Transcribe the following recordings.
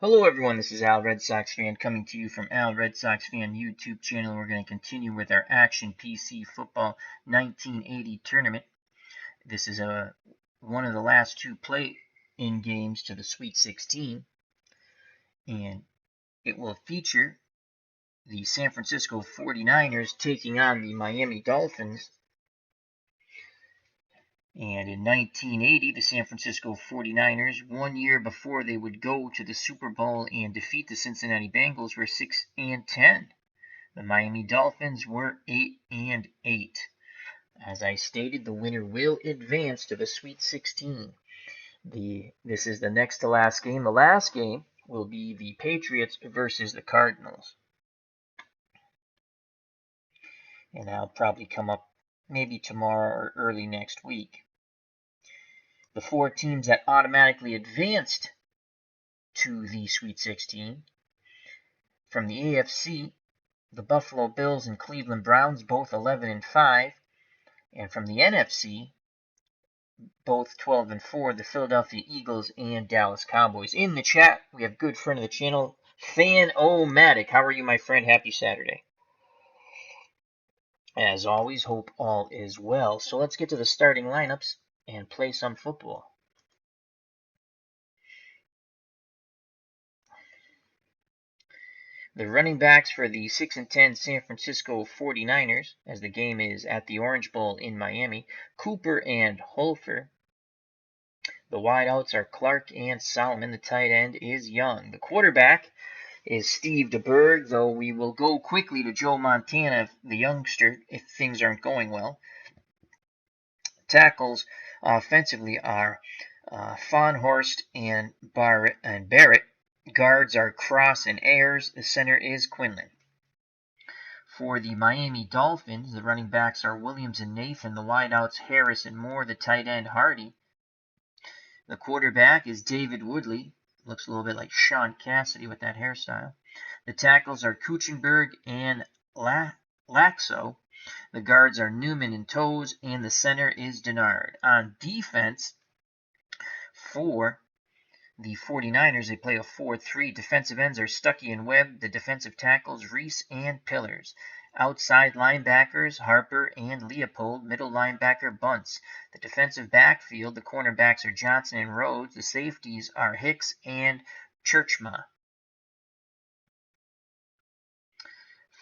Hello everyone, this is Al Red Sox Fan coming to you from Al Red Sox Fan YouTube channel. We're going to continue with our Action PC Football 1980 tournament. This is one of the last two play-in games to the Sweet 16, and it will feature the San Francisco 49ers taking on the Miami Dolphins. And in 1980, the San Francisco 49ers, 1 year before they would go to the Super Bowl and defeat the Cincinnati Bengals, were 6-10. The Miami Dolphins were 8-8. As I stated, the winner will advance to the Sweet 16. This is the next to last game. The last game will be the Patriots versus the Cardinals. And that'll probably come up maybe tomorrow or early next week. The four teams that automatically advanced to the Sweet 16 from the AFC, the Buffalo Bills and Cleveland Browns, both 11-5, and from the NFC, both 12-4, the Philadelphia Eagles and Dallas Cowboys. In the chat, we have a good friend of the channel, Fan-O-Matic. How are you, my friend? Happy Saturday. As always, hope all is well. So let's get to the starting lineups and play some football. The running backs for the 6-10 San Francisco 49ers, as the game is at the Orange Bowl in Miami, Cooper and Holfer. The wideouts are Clark and Solomon. The tight end is Young. The quarterback is Steve DeBerg, though we will go quickly to Joe Montana, the youngster, if things aren't going well. Tackles offensively are Fonhorst and Barrett. Guards are Cross and Ayers. The center is Quinlan. For the Miami Dolphins, the running backs are Williams and Nathan. The wideouts Harris and Moore. The tight end Hardy. The quarterback is David Woodley. Looks a little bit like Sean Cassidy with that hairstyle. The tackles are Kuchenberg and Laxo. The guards are Newman and Toes, and the center is Denard. On defense, for the 49ers, they play a 4-3. Defensive ends are Stuckey and Webb. The defensive tackles, Reese and Pillars. Outside linebackers, Harper and Leopold. Middle linebacker, Bunce. The defensive backfield, the cornerbacks are Johnson and Rhodes. The safeties are Hicks and Churchma.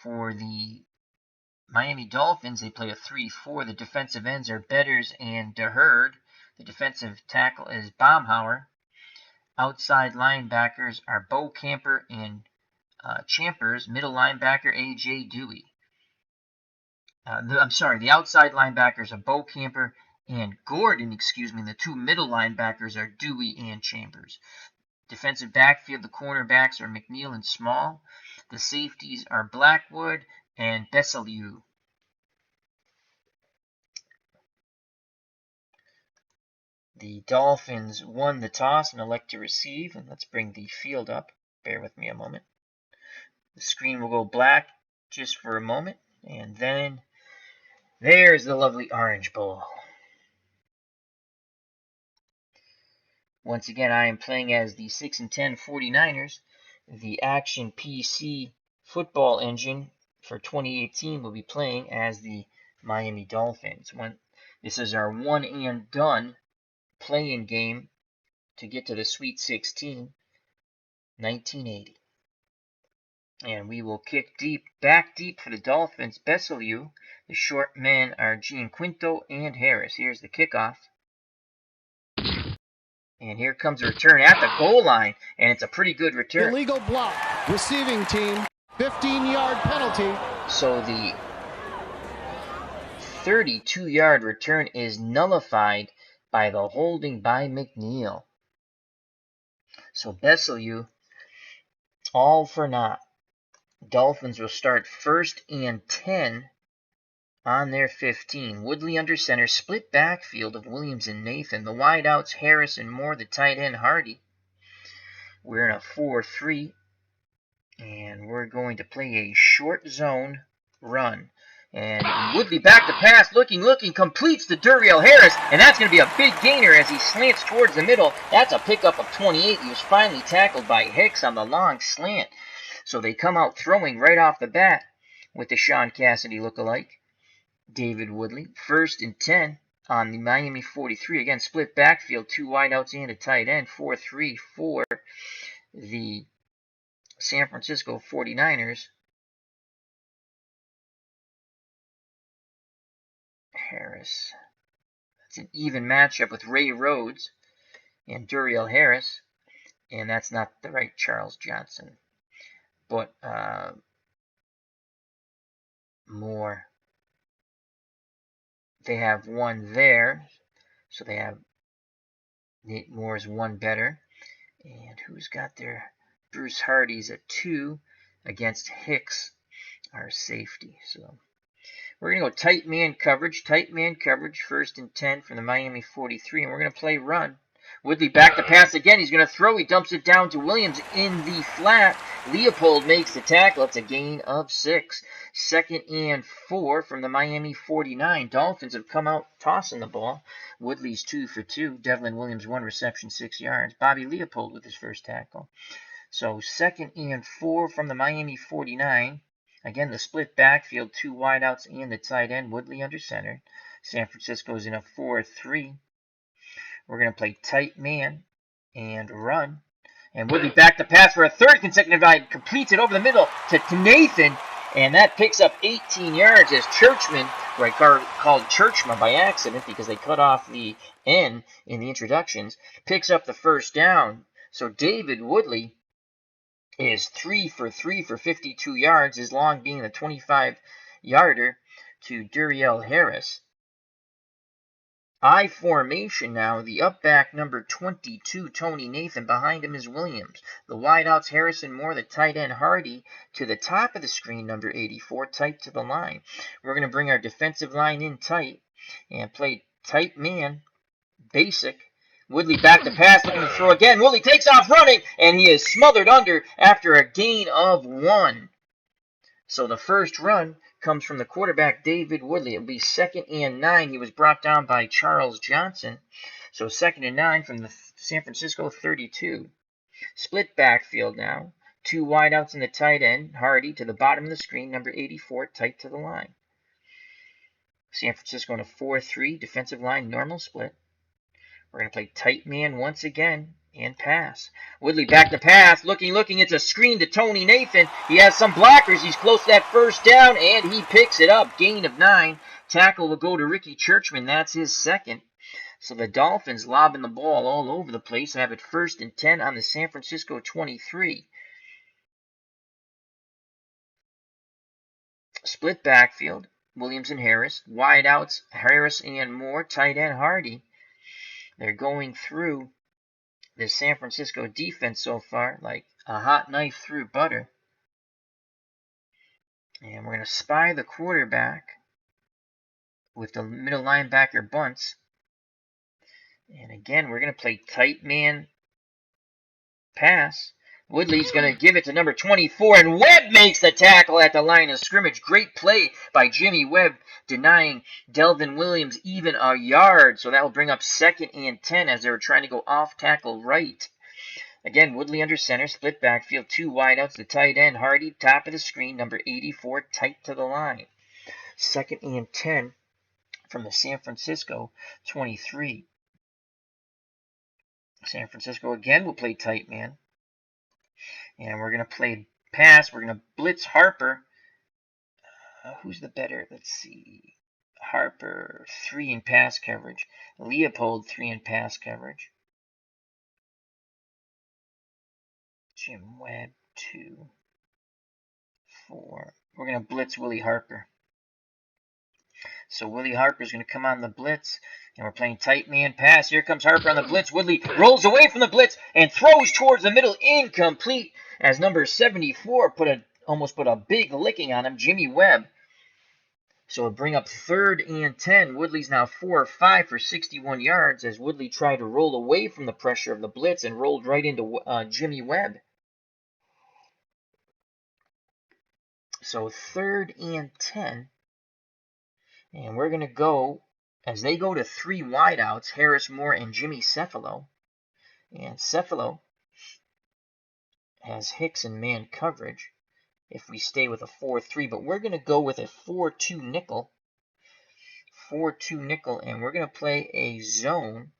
For the Miami Dolphins, they play a 3-4. The defensive ends are Betters and DeHerd. The defensive tackle is Baumhauer. Outside linebackers are Bo Camper and Champers. Middle linebacker, A.J. Dewey. The outside linebackers are Bo Camper and Gordon, The two middle linebackers are Dewey and Chambers. Defensive backfield, the cornerbacks are McNeil and Small. The safeties are Blackwood and Besselieu. The Dolphins won the toss and elect to receive. And let's bring the field up. Bear with me a moment. The screen will go black just for a moment. And then there's the lovely Orange Bowl. Once again, I am playing as the 6-10 49ers. The Action PC football engine for 2018 will be playing as the Miami Dolphins. This is our one and done play-in game to get to the Sweet 16, 1980. And we will kick back deep for the Dolphins. Besselieu. The short men are Gianquinto and Harris. Here's the kickoff. And here comes a return at the goal line, and it's a pretty good return. Illegal block. Receiving team, 15-yard penalty. So the 32-yard return is nullified by the holding by McNeil. So Besselieu, all for naught. Dolphins will start 1st and 10 on their 15. Woodley under center. Split backfield of Williams and Nathan. The wideouts Harris and Moore. The tight end Hardy. We're in a 4-3. And we're going to play a short zone run. And Woodley back to pass, looking, completes to Duriel Harris, and that's going to be a big gainer as he slants towards the middle. That's a pickup of 28. He was finally tackled by Hicks on the long slant. So they come out throwing right off the bat with the Sean Cassidy lookalike, David Woodley. 1st and 10 on the Miami 43. Again, split backfield, 2 wideouts and a tight end. 4-3 for the San Francisco 49ers. Harris. That's an even matchup with Ray Rhodes and Duriel Harris. And that's not the right Charles Johnson. But Moore. They have one there. So they have Nate Moore's one better. And who's got their Bruce Hardy's at 2 against Hicks, our safety. So we're going to go tight man coverage, 1st and 10 from the Miami 43, and we're going to play run. Woodley back to pass again. He's going to throw. He dumps it down to Williams in the flat. Leopold makes the tackle. It's a gain of 6. 2nd and 4 from the Miami 49. Dolphins have come out tossing the ball. Woodley's 2 for 2. Devlin Williams 1 reception, 6 yards. Bobby Leopold with his first tackle. So 2nd and 4 from the Miami 49. Again, the split backfield, 2 wideouts and the tight end, Woodley under center. San Francisco's in a 4-3. We're going to play tight man and run. And Woodley back to pass for a 3rd consecutive time. Completes it over the middle to Nathan. And that picks up 18 yards as Churchman, who I called Churchma by accident because they cut off the N in the introductions, picks up the 1st down. So David Woodley is 3 for 3 for 52 yards, his long being the 25-yarder to Duriel Harris. I formation now, the up back number 22, Tony Nathan. Behind him is Williams. The wideouts, Harrison Moore, the tight end, Hardy. To the top of the screen, number 84, tight to the line. We're going to bring our defensive line in tight and play tight man, basic. Woodley back to pass, looking to throw again. Woodley takes off running, and he is smothered under after a gain of 1. So the first run comes from the quarterback, David Woodley. It will be 2nd and 9. He was brought down by Charles Johnson. So 2nd and 9 from the San Francisco 32. Split backfield now. 2 wideouts in the tight end. Hardy to the bottom of the screen, number 84, tight to the line. San Francisco in a 4-3, defensive line, normal split. We're going to play tight man once again and pass. Woodley back to pass, looking. It's a screen to Tony Nathan. He has some blockers. He's close to that 1st down, and he picks it up. Gain of 9. Tackle will go to Ricky Churchman. That's his 2nd. So the Dolphins lobbing the ball all over the place. Have it 1st and 10 on the San Francisco 23. Split backfield, Williams and Harris. Wideouts, Harris and Moore. Tight end, Hardy. They're going through the San Francisco defense so far like a hot knife through butter. And we're going to spy the quarterback with the middle linebacker bunts. And again, we're going to play tight man pass. Woodley's going to give it to number 24, and Webb makes the tackle at the line of scrimmage. Great play by Jimmy Webb, denying Delvin Williams even a yard. So that will bring up 2nd and 10 as they were trying to go off tackle right. Again, Woodley under center, split backfield, 2 wideouts, the tight end, Hardy, top of the screen, number 84, tight to the line. 2nd and 10 from the San Francisco 23. San Francisco again will play tight man. And we're going to play pass. We're going to blitz Harper. Who's the better? Let's see. Harper, 3 in pass coverage. Leopold, 3 in pass coverage. Jim Webb, 2, 4. We're going to blitz Willie Harper. So Willie Harper's going to come on the blitz. And we're playing tight man pass. Here comes Harper on the blitz. Woodley rolls away from the blitz and throws towards the middle. Incomplete as number 74 almost put a big licking on him, Jimmy Webb. So it'll bring up 3rd and 10. Woodley's now 4 of 5 for 61 yards as Woodley tried to roll away from the pressure of the blitz and rolled right into Jimmy Webb. So 3rd and 10 And we're going to go, as they go to 3 wideouts, Harris Moore and Jimmy Cefalo. And Cefalo has Hicks in man coverage if we stay with a 4-3, but we're going to go with a 4-2 nickel. 4-2 nickel, and we're going to play a zone.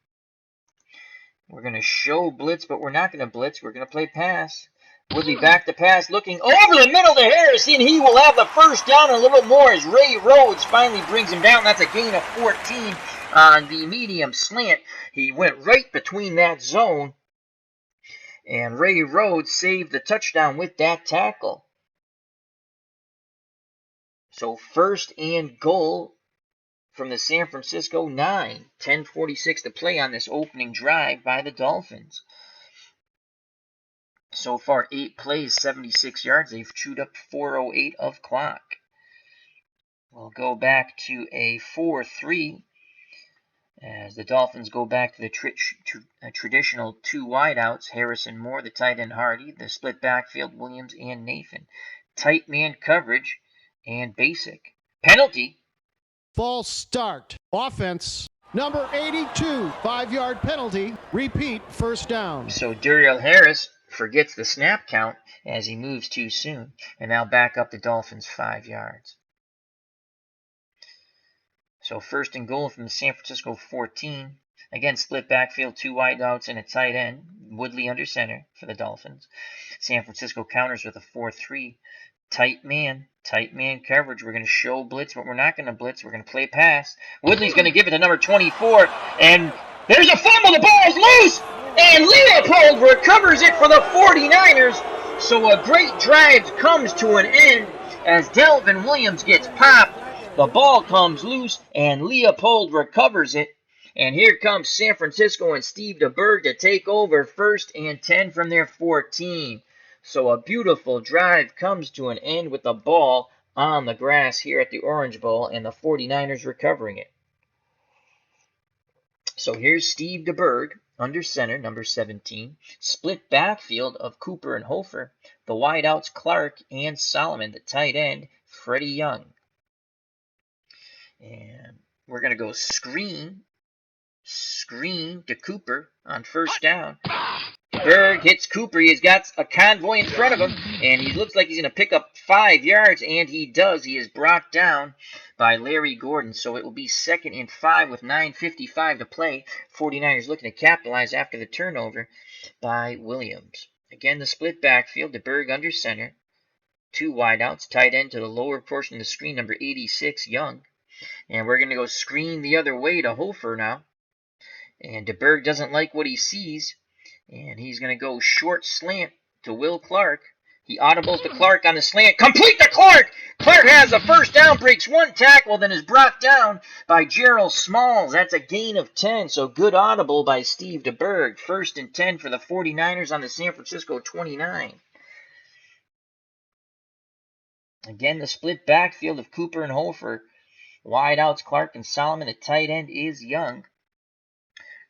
We're going to show blitz, but we're not going to blitz. We're going to play pass. Woodley back to pass, looking over the middle to Harris, and he will have the first down a little more as Ray Rhodes finally brings him down. That's a gain of 14 on the medium slant. He went right between that zone, and Ray Rhodes saved the touchdown with that tackle. So first and goal from the San Francisco 9. 10:46 to play on this opening drive by the Dolphins. So far, 8 plays, 76 yards. They've chewed up 4:08 of clock. We'll go back to a 4-3 as the Dolphins go back to the traditional 2 wideouts. Harrison Moore, the tight end Hardy, the split backfield, Williams and Nathan. Tight man coverage and basic. Penalty. False start. Offense. Number 82. 5-yard penalty. Repeat, first down. So Duriel Harris forgets the snap count as he moves too soon. And now back up the Dolphins 5 yards. So first and goal from the San Francisco 14. Again, split backfield, 2 wideouts and a tight end. Woodley under center for the Dolphins. San Francisco counters with a 4-3. Tight man coverage. We're going to show blitz, but we're not going to blitz. We're going to play pass. Woodley's going to give it to number 24. And there's a fumble. The ball is loose. And Leopold recovers it for the 49ers. So a great drive comes to an end as Delvin Williams gets popped. The ball comes loose, and Leopold recovers it. And here comes San Francisco and Steve DeBerg to take over 1st and 10 from their 14. So a beautiful drive comes to an end with the ball on the grass here at the Orange Bowl, and the 49ers recovering it. So here's Steve DeBerg under center, number 17. Split backfield of Cooper and Hofer. The wideouts Clark and Solomon. The tight end, Freddie Young. And we're going to go screen to Cooper on first down. Berg hits Cooper. He's got a convoy in front of him, and he looks like he's going to pick up 5 yards, and he does. He is brought down by Larry Gordon, so it will be 2nd and 5 with 9:55 to play. 49ers looking to capitalize after the turnover by Williams. Again, the split backfield, the Berg under center. 2 wideouts, tight end to the lower portion of the screen, number 86, Young. And we're going to go screen the other way to Hofer now. And DeBerg doesn't like what he sees. And he's going to go short slant to Will Clark. He audibles to Clark on the slant. Complete to Clark! Clark has the first down, breaks 1 tackle, then is brought down by Gerald Smalls. That's a gain of 10, so good audible by Steve DeBerg. 1st and 10 for the 49ers on the San Francisco 29. Again, the split backfield of Cooper and Hofer. Wideouts Clark and Solomon. The tight end is Young.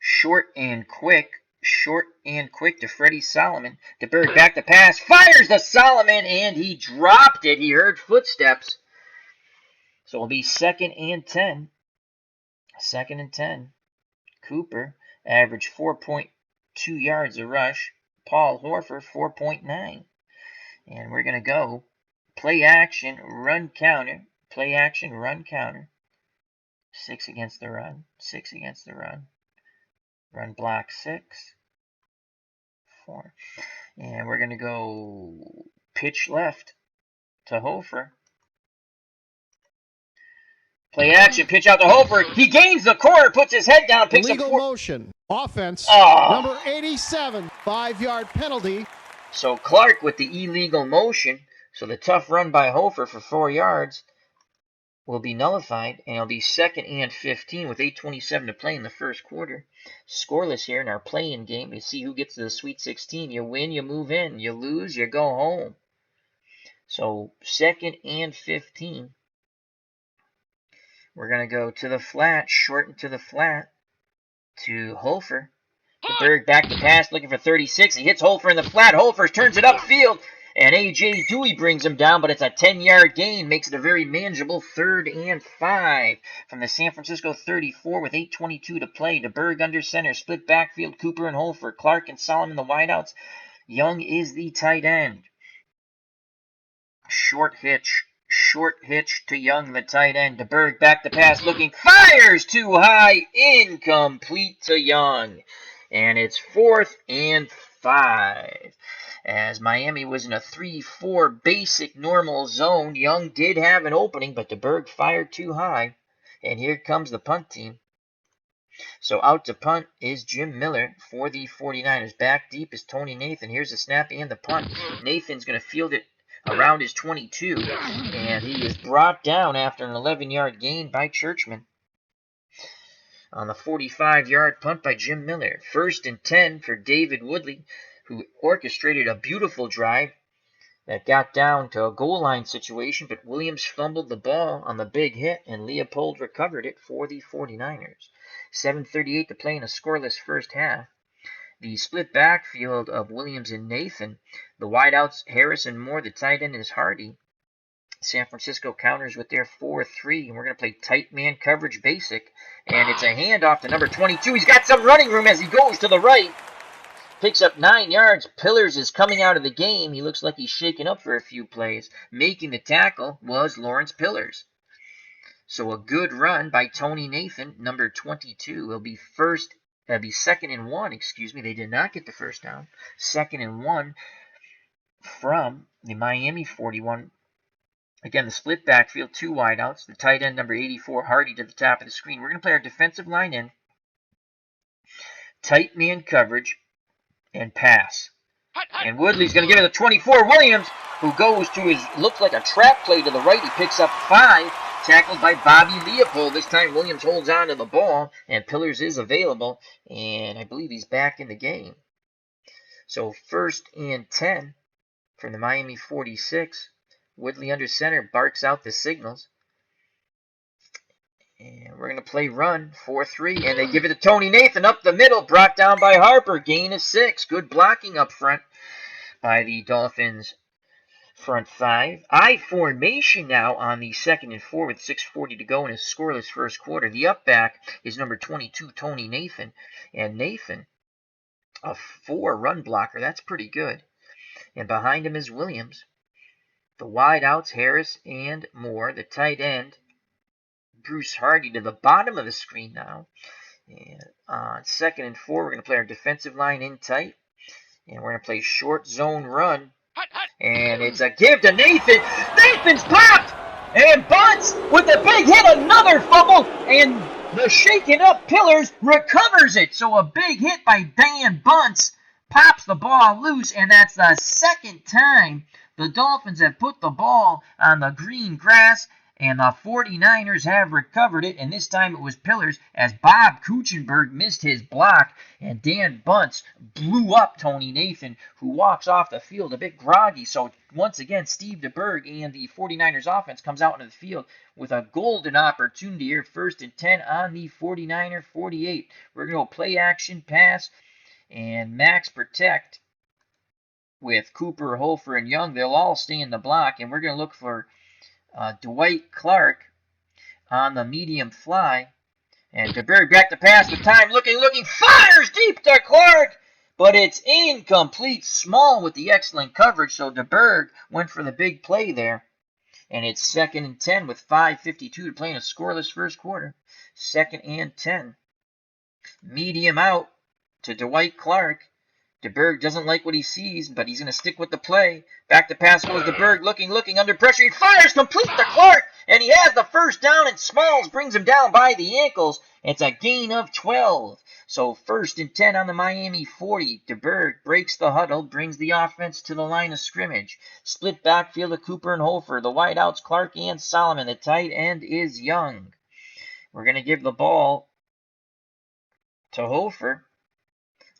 Short and quick to Freddie Solomon. DeBerg back to pass. Fires to Solomon, and he dropped it. He heard footsteps. So it'll be 2nd and 10. 2nd and 10. Cooper averaged 4.2 yards a rush. Paul Horford, 4.9. And we're going to go play action, run counter. Play action, run counter. 6 against the run. 6 against the run. Run block 6. 4. And we're going to go pitch left to Hofer. Play action, pitch out to Hofer. He gains the corner, puts his head down, picks Illegal up 4. motion. Offense. Number 87. 5-yard penalty. So Clark with the illegal motion. So the tough run by Hofer for 4 yards will be nullified, and it'll be 2nd and 15 with 8:27 to play in the first quarter. Scoreless here in our play-in game to see who gets to the Sweet 16. You win, you move in. You lose, you go home. So 2nd and 15. We're going to go to the flat, shorten to the flat to Hofer. DeBerg back to pass, looking for 36. He hits Hofer in the flat. Hofer turns it upfield, And A.J. Dewey brings him down, but it's a 10-yard gain, makes it a very manageable 3rd and 5. From the San Francisco 34 with 8:22 to play. DeBerg under center, split backfield, Cooper and Holfer, Clark and Solomon the wideouts. Young is the tight end. Short hitch to Young, the tight end. DeBerg back to pass, looking, fires too high, incomplete to Young. And it's 4th and 5. As Miami was in a 3-4 basic normal zone, Young did have an opening, but DeBerg fired too high. And here comes the punt team. So out to punt is Jim Miller for the 49ers. Back deep is Tony Nathan. Here's the snap and the punt. Nathan's going to field it around his 22, and he is brought down after an 11-yard gain by Churchman. On the 45-yard punt by Jim Miller. 1st and 10 for David Woodley, who orchestrated a beautiful drive that got down to a goal line situation, but Williams fumbled the ball on the big hit, and Leopold recovered it for the 49ers. 7:38 to play in a scoreless first half. The split backfield of Williams and Nathan. The wideouts, Harris and Moore. The tight end is Hardy. San Francisco counters with their 4-3, and we're going to play tight man coverage basic. And it's a handoff to number 22. He's got some running room as he goes to the right. Picks up 9 yards. Pillars is coming out of the game. He looks like he's shaken up for a few plays. Making the tackle was Lawrence Pillars. So a good run by Tony Nathan, number 22. It'll be 2nd and 1, excuse me. They did not get the first down. 2nd and 1 from the Miami 41. Again, the split backfield, 2 wideouts. The tight end, number 84, Hardy, to the top of the screen. We're going to play our defensive line in. Tight man coverage and pass. And Woodley's going to give it to 24. Williams, who goes to his, looks like a trap play to the right. He picks up 5. Tackled by Bobby Leopold. This time Williams holds on to the ball, and Pillars is available, and I believe he's back in the game. So 1st and 10 from the Miami 46. Woodley under center barks out the signals. And we're going to play run, 4-3, and they give it to Tony Nathan up the middle, brought down by Harper. Gain of 6. Good blocking up front by the Dolphins. Front 5. I formation now on the 2nd and 4 with 6:40 to go in a scoreless first quarter. The up back is number 22, Tony Nathan. And Nathan, a 4 run blocker. That's pretty good. And behind him is Williams. The wideouts, Harris and Moore. The tight end, Bruce Hardy, to the bottom of the screen now. And on 2nd and 4, we're going to play our defensive line in tight. And we're going to play short zone run. And it's a give to Nathan. Nathan's popped! And Bunts with a big hit, another fumble, and the shaken up Pillars recovers it. So a big hit by Dan Bunts pops the ball loose, and that's the 2nd time the Dolphins have put the ball on the green grass, and the 49ers have recovered it, and this time it was Pillars as Bob Kuchenberg missed his block, and Dan Bunts blew up Tony Nathan, who walks off the field a bit groggy. So once again, Steve DeBerg and the 49ers offense comes out into the field with a golden opportunity here, 1st and 10 on the 49er 48. We're going to go play action pass and max protect with Cooper, Holfer, and Young. They'll all stay in the block, and we're going to look for Dwight Clark on the medium fly. And DeBerg back to pass with time. Looking, fires deep to Clark. But it's incomplete. Small with the excellent coverage. So DeBerg went for the big play there. And it's 2nd and 10 with 5:52 to play in a scoreless first quarter. 2nd and 10. Medium out to Dwight Clark. DeBerg doesn't like what he sees, but he's going to stick with the play. Back to pass goes DeBerg, looking under pressure. He fires complete to Clark, and he has the first down, and Smalls brings him down by the ankles. It's a gain of 12. So 1st and 10 on the Miami 40. DeBerg breaks the huddle, brings the offense to the line of scrimmage. Split backfield of Cooper and Holfer. The wideouts, Clark and Solomon. The tight end is Young. We're going to give the ball to Holfer.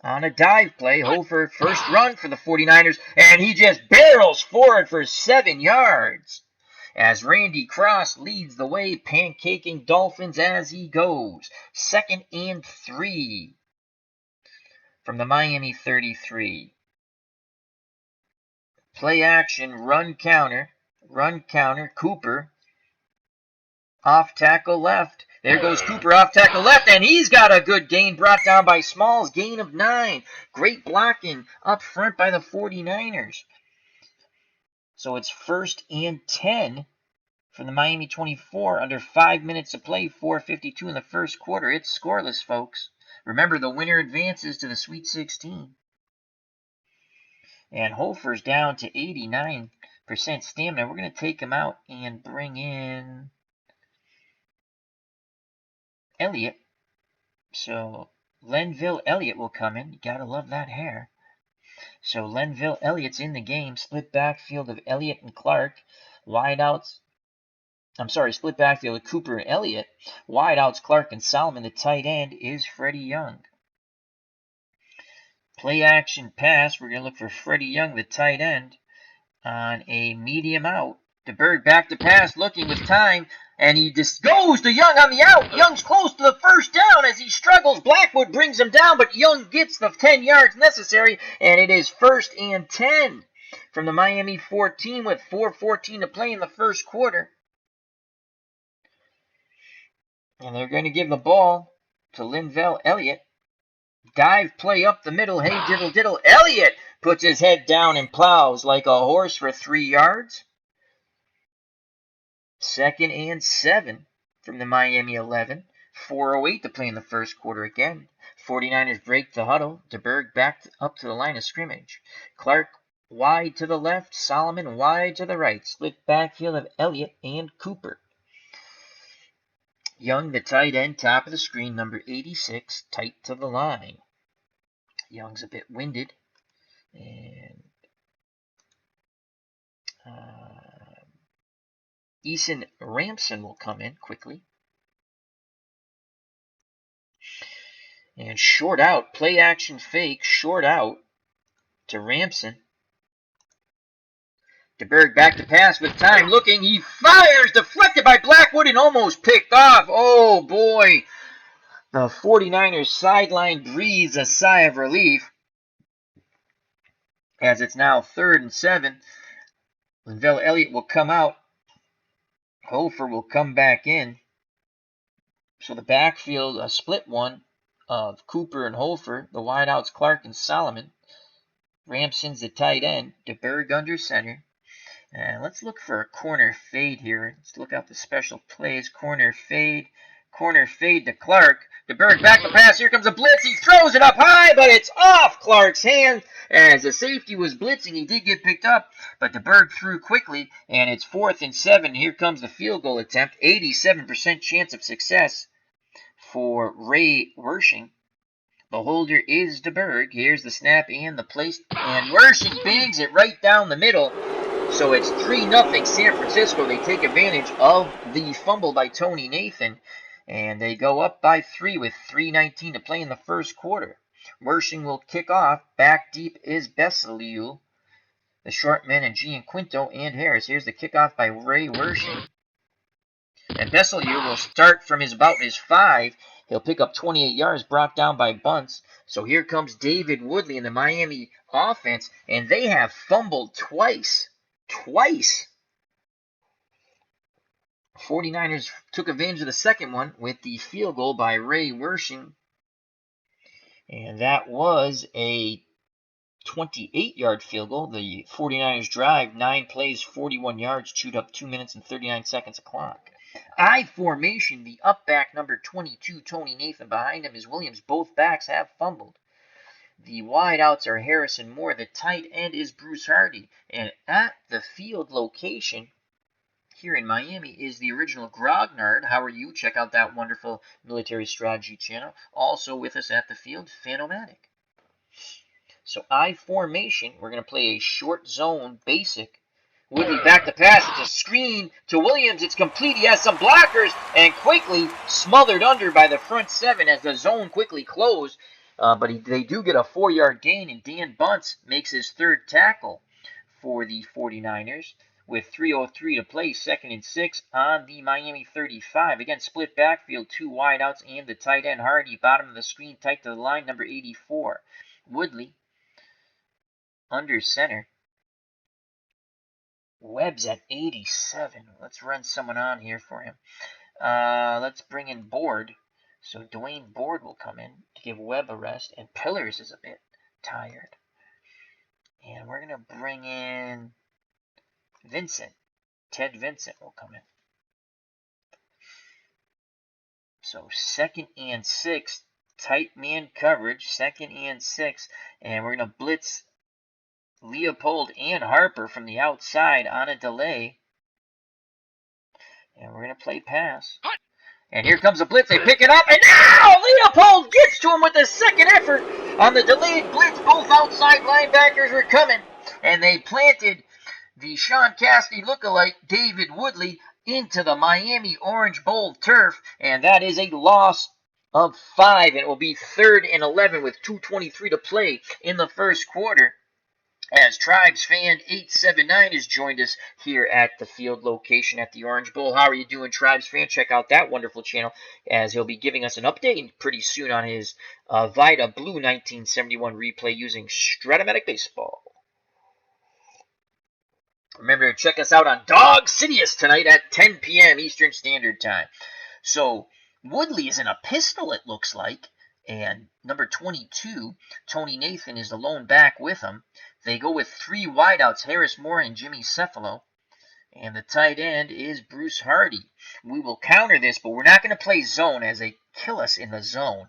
On a dive play, Holfer first run for the 49ers, and he just barrels forward for 7 yards. As Randy Cross leads the way, pancaking Dolphins as he goes. 2nd and 3 from the Miami 33. Play action, run counter, Cooper. Off tackle left. There goes Cooper off tackle left, and he's got a good gain brought down by Smalls. Gain of 9. Great blocking up front by the 49ers. So it's 1st and 10 from the Miami 24. Under 5 minutes to play, 4:52 in the first quarter. It's scoreless, folks. Remember, the winner advances to the Sweet 16. And Hofer's down to 89% stamina. We're going to take him out and bring in Elliott. So Lenville Elliott will come in. You gotta love that hair. So Lenville Elliott's in the game. Split backfield of Elliott and Clark. Wideouts. Split backfield of Cooper and Elliott. Wideouts Clark and Solomon. The tight end is Freddie Young. Play action pass. We're gonna look for Freddie Young, the tight end, on a medium out. DeBerg back to pass, looking with time, and he just goes to Young on the out. Young's close to the first down as he struggles. Blackwood brings him down, but Young gets the 10 yards necessary, and it is 1st and 10 from the Miami 14 with 4:14 to play in the first quarter. And they're going to give the ball to Lenville Elliott. Dive play up the middle. Hey, diddle diddle. Elliott puts his head down and plows like a horse for 3 yards. 2nd and 7 from the Miami 11. 4:08 to play in the first quarter again. 49ers break the huddle. DeBerg back up to the line of scrimmage. Clark wide to the left. Solomon wide to the right. Split backfield of Elliott and Cooper. Young, the tight end, top of the screen, number 86, tight to the line. Young's a bit winded. And Eason Ramson will come in quickly. And short out, play action fake, short out to Ramson. DeBerg back to pass with time looking. He fires, deflected by Blackwood and almost picked off. Oh boy. The 49ers sideline breathes a sigh of relief as it's now 3rd and 7. Lenville Elliott will come out. Hofer will come back in. So the backfield, a split one of Cooper and Hofer. The wideouts Clark and Solomon. Ramson's the tight end. DeBerg under center. And let's look for a corner fade here. Let's look out the special plays. Corner fade to Clark. DeBerg back to pass. Here comes a blitz. He throws it up high, but it's off Clark's hand. As the safety was blitzing, he did get picked up, but DeBerg threw quickly, and it's 4th and 7. Here comes the field goal attempt. 87% chance of success for Ray Wershing. The holder is DeBerg. Here's the snap and the place, and Wershing bangs it right down the middle. So it's 3-0 San Francisco. They take advantage of the fumble by Tony Nathan, and they go up by 3 with 3:19 to play in the first quarter. Wershing will kick off. Back deep is Besaliu, the short men, and Gianquinto and Harris. Here's the kickoff by Ray Wershing. And Besaliu will start from about his 5. He'll pick up 28 yards, brought down by bunts. So here comes David Woodley in the Miami offense, and they have fumbled twice. 49ers took advantage of the second one with the field goal by Ray Wershing. And that was a 28-yard field goal. The 49ers drive, 9 plays, 41 yards, chewed up 2 minutes and 39 seconds of clock. I formation, the up back number 22, Tony Nathan. Behind him is Williams. Both backs have fumbled. The wideouts are Harrison Moore. The tight end is Bruce Hardy. And at the field location here in Miami is the original Grognard. How are you? Check out that wonderful military strategy channel. Also with us at the field, Fanomatic. So I formation, we're going to play a short zone basic. Woodley back to pass. It's a screen to Williams. It's complete. He has some blockers and quickly smothered under by the front 7 as the zone quickly closed. But they do get a 4-yard gain, and Dan Bunce makes his 3rd tackle for the 49ers with 3:03 to play, 2nd and 6 on the Miami 35. Again, split backfield, 2 wideouts and the tight end Hardy, bottom of the screen, tight to the line, number 84. Woodley under center. Webb's at 87. Let's run someone on here for him. Let's bring in Board. So Dwayne Board will come in to give Webb a rest. And Pillars is a bit tired. And we're going to bring in Vincent. Ted Vincent will come in. So 2nd and 6. Tight man coverage. 2nd and 6. And we're going to blitz Leopold and Harper from the outside on a delay. And we're going to play pass. And here comes a blitz. They pick it up. And now Leopold gets to him with a second effort on the delayed blitz. Both outside linebackers were coming. And they planted the Sean Cassidy lookalike David Woodley into the Miami Orange Bowl turf. And that is a loss of 5. And it will be 3rd and 11 with 2:23 to play in the first quarter. As Tribes Fan 879 has joined us here at the field location at the Orange Bowl. How are you doing, Tribes Fan? Check out that wonderful channel as he'll be giving us an update pretty soon on his Vida Blue 1971 replay using Stratomatic Baseball. Remember to check us out on Dog Sidious tonight at 10 p.m. Eastern Standard Time. So Woodley is in a pistol, it looks like. And number 22, Tony Nathan, is the lone back with him. They go with 3 wideouts, Harris Moore and Jimmy Cephalo. And the tight end is Bruce Hardy. We will counter this, but we're not going to play zone as they kill us in the zone.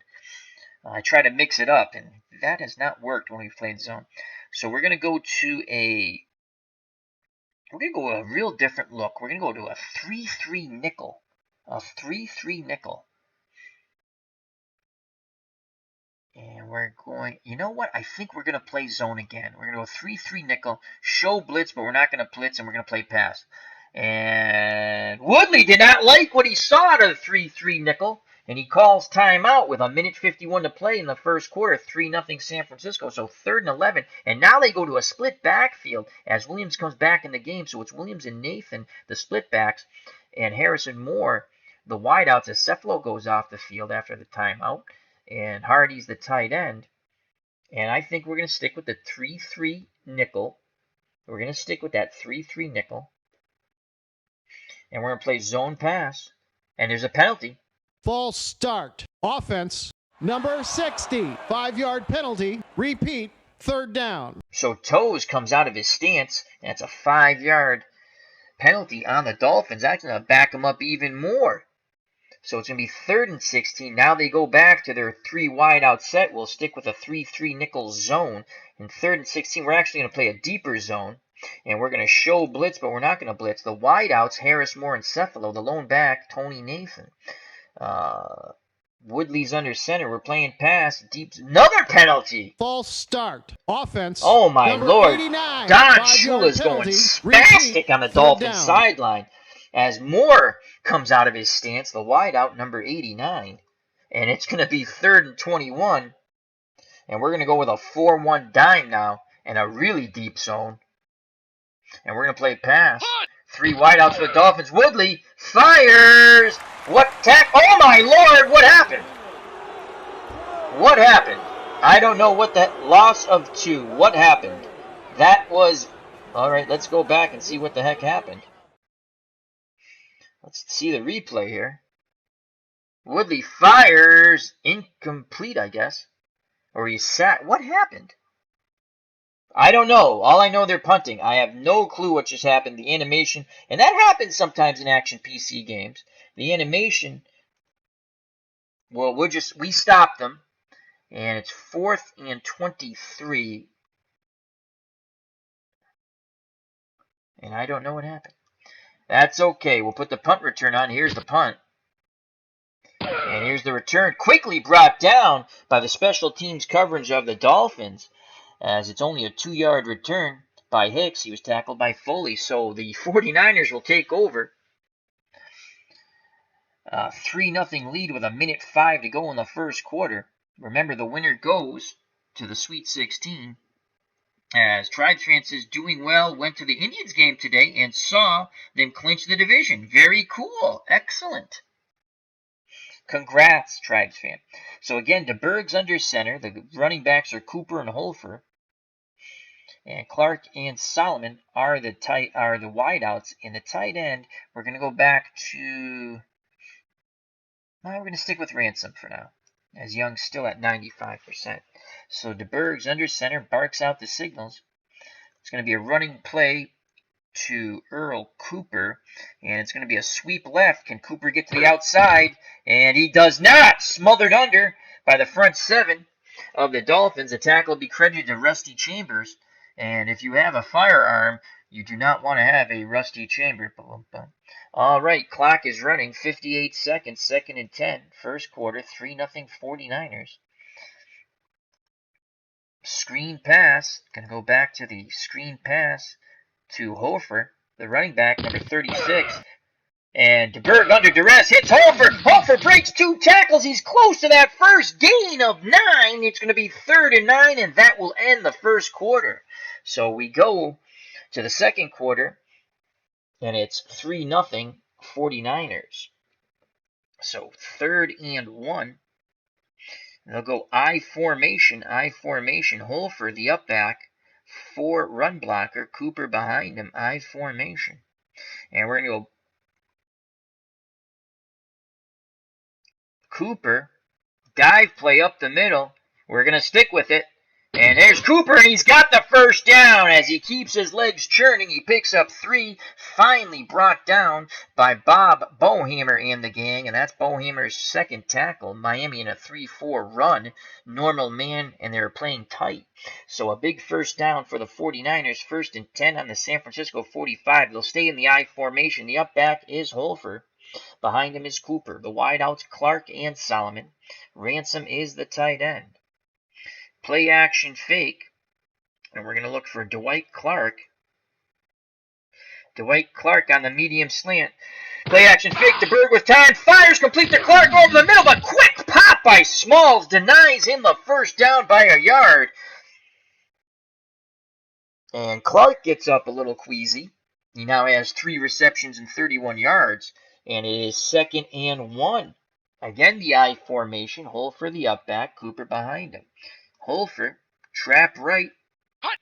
I try to mix it up, and that has not worked when we've played zone. So we're going to go to a real different look. We're going to go to a 3-3 nickel. A 3-3 nickel. And we're going, you know what? I think we're going to play zone again. We're going to go 3-3 nickel, show blitz, but we're not going to blitz, and we're going to play pass. And Woodley did not like what he saw out of the 3-3 nickel, and he calls timeout with 1:51 to play in the first quarter, 3-0 San Francisco. So 3rd and 11, and now they go to a split backfield as Williams comes back in the game. So it's Williams and Nathan, the split backs, and Harrison Moore, the wideouts, as Cephalo goes off the field after the timeout. And Hardy's the tight end. And I think we're going to stick with the 3-3 nickel. We're going to stick with that 3-3 nickel. And we're going to play zone pass. And there's a penalty. False start. Offense, number 60. 5-yard penalty. Repeat, 3rd down. So Toes comes out of his stance. That's a 5-yard penalty on the Dolphins. That's going to back them up even more. So it's going to be 3rd and 16. Now they go back to their 3 wide out set. We'll stick with a 3-3 nickel zone. And 3rd and 16, we're actually going to play a deeper zone. And we're going to show blitz, but we're not going to blitz. The wide outs, Harris Moore and Cephalo. The lone back, Tony Nathan. Woodley's under center. We're playing pass. Deep. Another penalty. False start. Offense. Oh, my Lord. 89, Don 5-yard Shula's going penalty. spastic Repeat, on the 3rd Dolphins down. sideline. As Moore comes out of his stance, the wideout, number 89. And it's going to be 3rd and 21. And we're going to go with a 4-1 dime now and a really deep zone. And we're going to play pass. 3 wideouts for the Dolphins. Woodley fires. What tack? Oh, my Lord, what happened? What happened? I don't know what that loss of 2. What happened? That was... All right, let's go back and see what the heck happened. Let's see the replay here. Woodley fires. Incomplete, I guess. Or he sat. What happened? I don't know. All I know, they're punting. I have no clue what just happened. The animation, and that happens sometimes in action PC games. The animation, well, we stopped them, and it's 4th and 23. And I don't know what happened. That's okay. We'll put the punt return on. Here's the punt. And here's the return. Quickly brought down by the special teams coverage of the Dolphins, as it's only a 2-yard return by Hicks. He was tackled by Foley. So the 49ers will take over. 3-0 lead with 1:05 to go in the first quarter. Remember, the winner goes to the Sweet 16. As Tribes Fans is doing well, went to the Indians game today and saw them clinch the division. Very cool. Excellent. Congrats, Tribes Fan. So again, DeBerg's under center. The running backs are Cooper and Holfer. And Clark and Solomon are the wideouts. In the tight end, we're going to go back to... we're going to stick with Ransom for now, as Young's still at 95%. So DeBerg's under center, barks out the signals. It's going to be a running play to Earl Cooper, and it's going to be a sweep left. Can Cooper get to the outside? And he does not. Smothered under by the front seven of the Dolphins. The tackle will be credited to Rusty Chambers, and if you have a firearm, you do not want to have a Rusty Chamber. All right, clock is running. 58 seconds, 2nd and 10. First quarter, 3-0 49ers. Screen pass. Going to go back to the screen pass to Hofer, the running back, number 36. And DeBerg under duress hits Hofer. Hofer breaks 2 tackles. He's close to that first gain of 9. It's going to be 3rd and 9, and that will end the first quarter. So we go to the second quarter, and it's 3-0 49ers. So 3rd and 1. They'll go I formation. Hofer, the up back. 4 run blocker, Cooper behind him, I formation. And we're going to go Cooper, dive play up the middle. We're going to stick with it. And there's Cooper, and he's got the first down. As he keeps his legs churning, he picks up 3, finally brought down by Bob Bohammer and the gang, and that's Bohammer's 2nd tackle. Miami in a 3-4 run, normal man, and they were playing tight. So a big first down for the 49ers, 1st and 10 on the San Francisco 45. They'll stay in the I formation. The up back is Hofer. Behind him is Cooper. The wideouts, Clark and Solomon. Ransom is the tight end. Play action fake, and we're going to look for Dwight Clark. Dwight Clark on the medium slant. Play action fake, DeBerg with time, fires complete to Clark over the middle, but quick pop by Smalls denies him the first down by a yard. And Clark gets up a little queasy. He now has 3 receptions and 31 yards, and it is 2nd and 1. Again, the I formation, Hofer the up back, Cooper behind him. Hofer, trap right,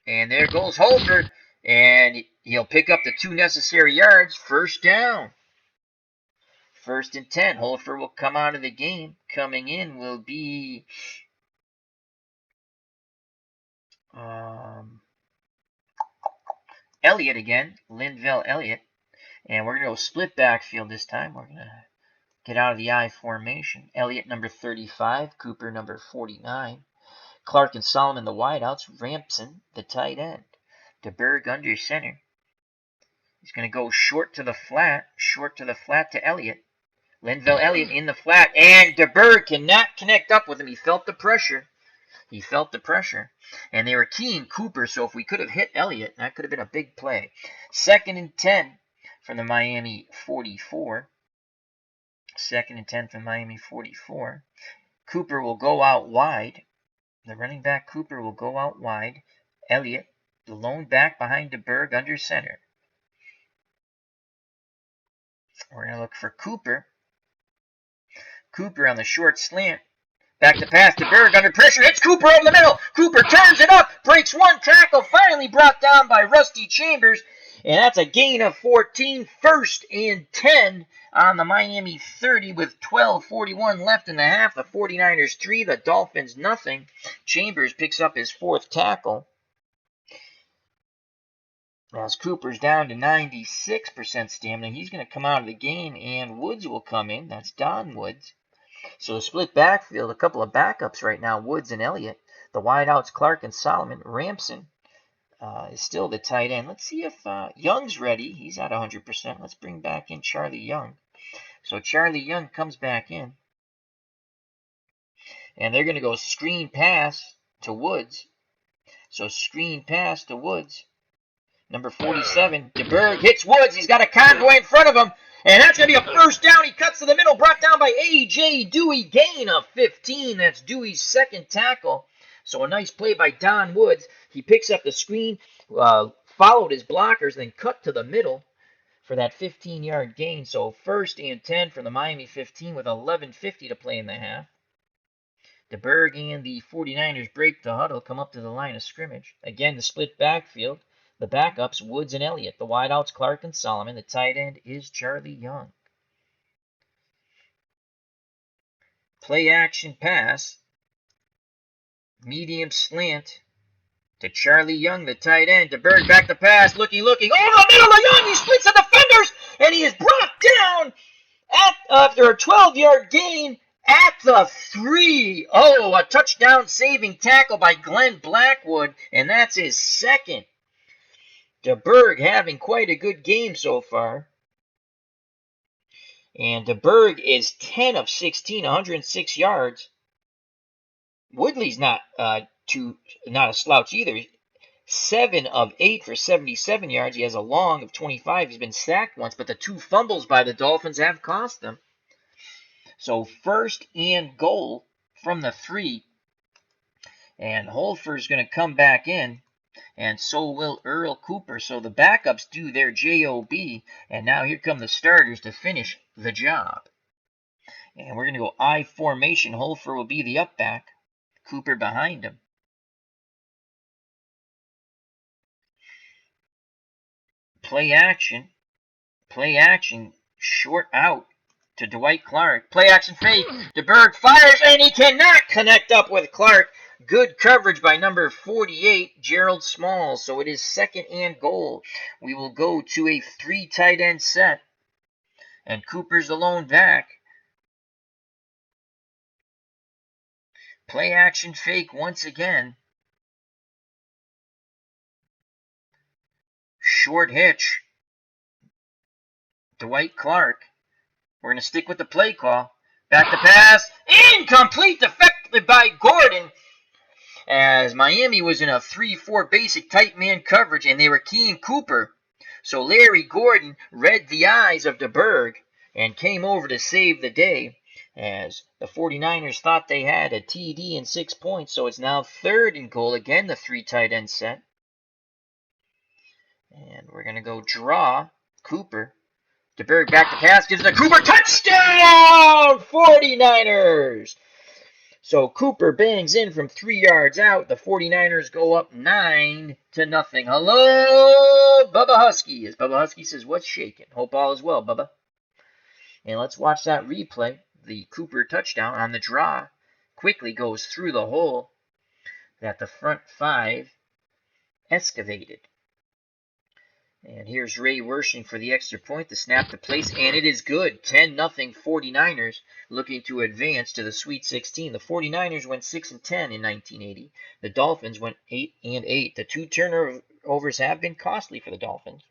and there goes Hofer, and he'll pick up the 2 necessary yards. First down. 1st and 10. Hofer will come out of the game. Coming in will be Elliott again, Linville Elliott, and we're going to go split backfield this time. We're going to get out of the I formation. Elliott number 35, Cooper number 49. Clark and Solomon, the wideouts. Ramson, the tight end. DeBerg under center. He's going to go short to the flat to Elliott. Linville Elliott in the flat, and DeBerg cannot connect up with him. He felt the pressure. And they were keying Cooper, so if we could have hit Elliott, that could have been a big play. 2nd and 10 from the Miami 44. 2nd and 10 from Miami 44. Cooper will go out wide. The running back Cooper will go out wide. Elliott, the lone back behind DeBerg under center. We're going to look for Cooper. Cooper on the short slant. Back to pass to DeBerg under pressure. Hits Cooper over the middle. Cooper turns it up. Breaks 1 tackle. Finally brought down by Rusty Chambers. And that's a gain of 14. 1st and 10 on the Miami 30 with 12:41 left in the half. The 49ers 3, the Dolphins nothing. Chambers picks up his 4th tackle. As Cooper's down to 96% stamina, he's going to come out of the game, and Woods will come in. That's Don Woods. So the split backfield, a couple of backups right now, Woods and Elliott. The wideouts, Clark and Solomon. Ramson is still the tight end. Let's see if Young's ready. He's at 100%. Let's bring back in Charlie Young. So Charlie Young comes back in. And they're going to go screen pass to Woods. So screen pass to Woods. Number 47, DeBerg hits Woods. He's got a convoy in front of him. And that's going to be a first down. He cuts to the middle, brought down by A.J. Dewey. Gain of 15. That's Dewey's 2nd tackle. So a nice play by Don Woods. He picks up the screen, followed his blockers, then cut to the middle for that 15-yard gain. So 1st and 10 from the Miami 15 with 11:50 to play in the half. DeBerg and the 49ers break the huddle, come up to the line of scrimmage. Again, the split backfield. The backups, Woods and Elliott. The wideouts, Clark and Solomon. The tight end is Charlie Young. Play action pass. Medium slant to Charlie Young, the tight end. DeBerg back to pass. Looking. Over the middle of Young. He splits the defenders. And he is brought down after a 12-yard gain at the 3. Oh, a touchdown saving tackle by Glenn Blackwood. And that's his second. DeBerg having quite a good game so far. And DeBerg is 10 of 16, 106 yards. Woodley's not a slouch either. 7 of 8 for 77 yards. He has a long of 25. He's been sacked once, but the 2 fumbles by the Dolphins have cost them. So 1st and goal from the 3. And Holfer's going to come back in. And so will Earl Cooper. So the backups do their job. And now here come the starters to finish the job. And we're going to go I formation. Holfer will be the up back. Cooper behind him. Play action. Short out to Dwight Clark. Play action fake. DeBerg fires and he cannot connect up with Clark. Good coverage by number 48, Gerald Smalls. So it is 2nd and goal. We will go to a 3 tight end set. And Cooper's the lone back. Play action fake once again. Short hitch. Dwight Clark. We're going to stick with the play call. Back to pass. Incomplete. Deflected by Gordon. As Miami was in a 3-4 basic tight man coverage and they were keying Cooper. So Larry Gordon read the eyes of DeBerg and came over to save the day. As the 49ers thought they had a TD and 6 points. So it's now 3rd and goal. Again, the 3 tight end set. And we're going to go draw Cooper. DeBerg back to pass. Gives it to Cooper. Touchdown! 49ers! So Cooper bangs in from 3 yards out. The 49ers go up 9-0. Hello, Bubba Husky. As Bubba Husky says, what's shaking? Hope all is well, Bubba. And let's watch that replay. The Cooper touchdown on the draw quickly goes through the hole that the front 5 excavated. And here's Ray Wershing for the extra point. The snap to place, and it is good. 10-0 49ers looking to advance to the Sweet 16. The 49ers went 6-10 in 1980. The Dolphins went 8-8. The 2 turnovers have been costly for the Dolphins.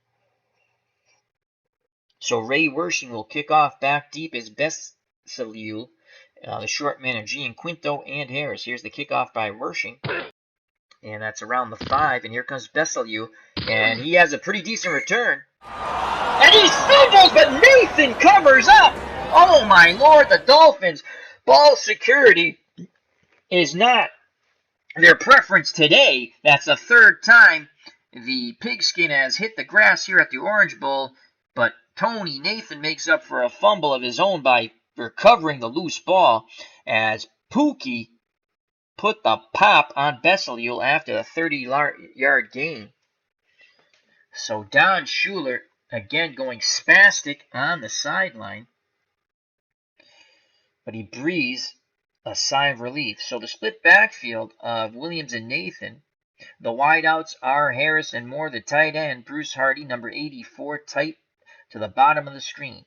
So Ray Wershing will kick off back deep as Bessalule, the short man of Gianquinto and Harris. Here's the kickoff by Wershing. And that's around the 5. And here comes Bessalule. And he has a pretty decent return. And he fumbles, but Nathan covers up. Oh, my Lord, the Dolphins. Ball security is not their preference today. That's the 3rd time the pigskin has hit the grass here at the Orange Bowl. But Tony Nathan makes up for a fumble of his own by recovering the loose ball as Pookie put the pop on Bessalule after the 30-yard gain. So Don Schuler, again, going spastic on the sideline. But he breathes a sigh of relief. So the split backfield of Williams and Nathan. The wideouts are Harris and Moore. The tight end, Bruce Hardy, number 84, tight to the bottom of the screen.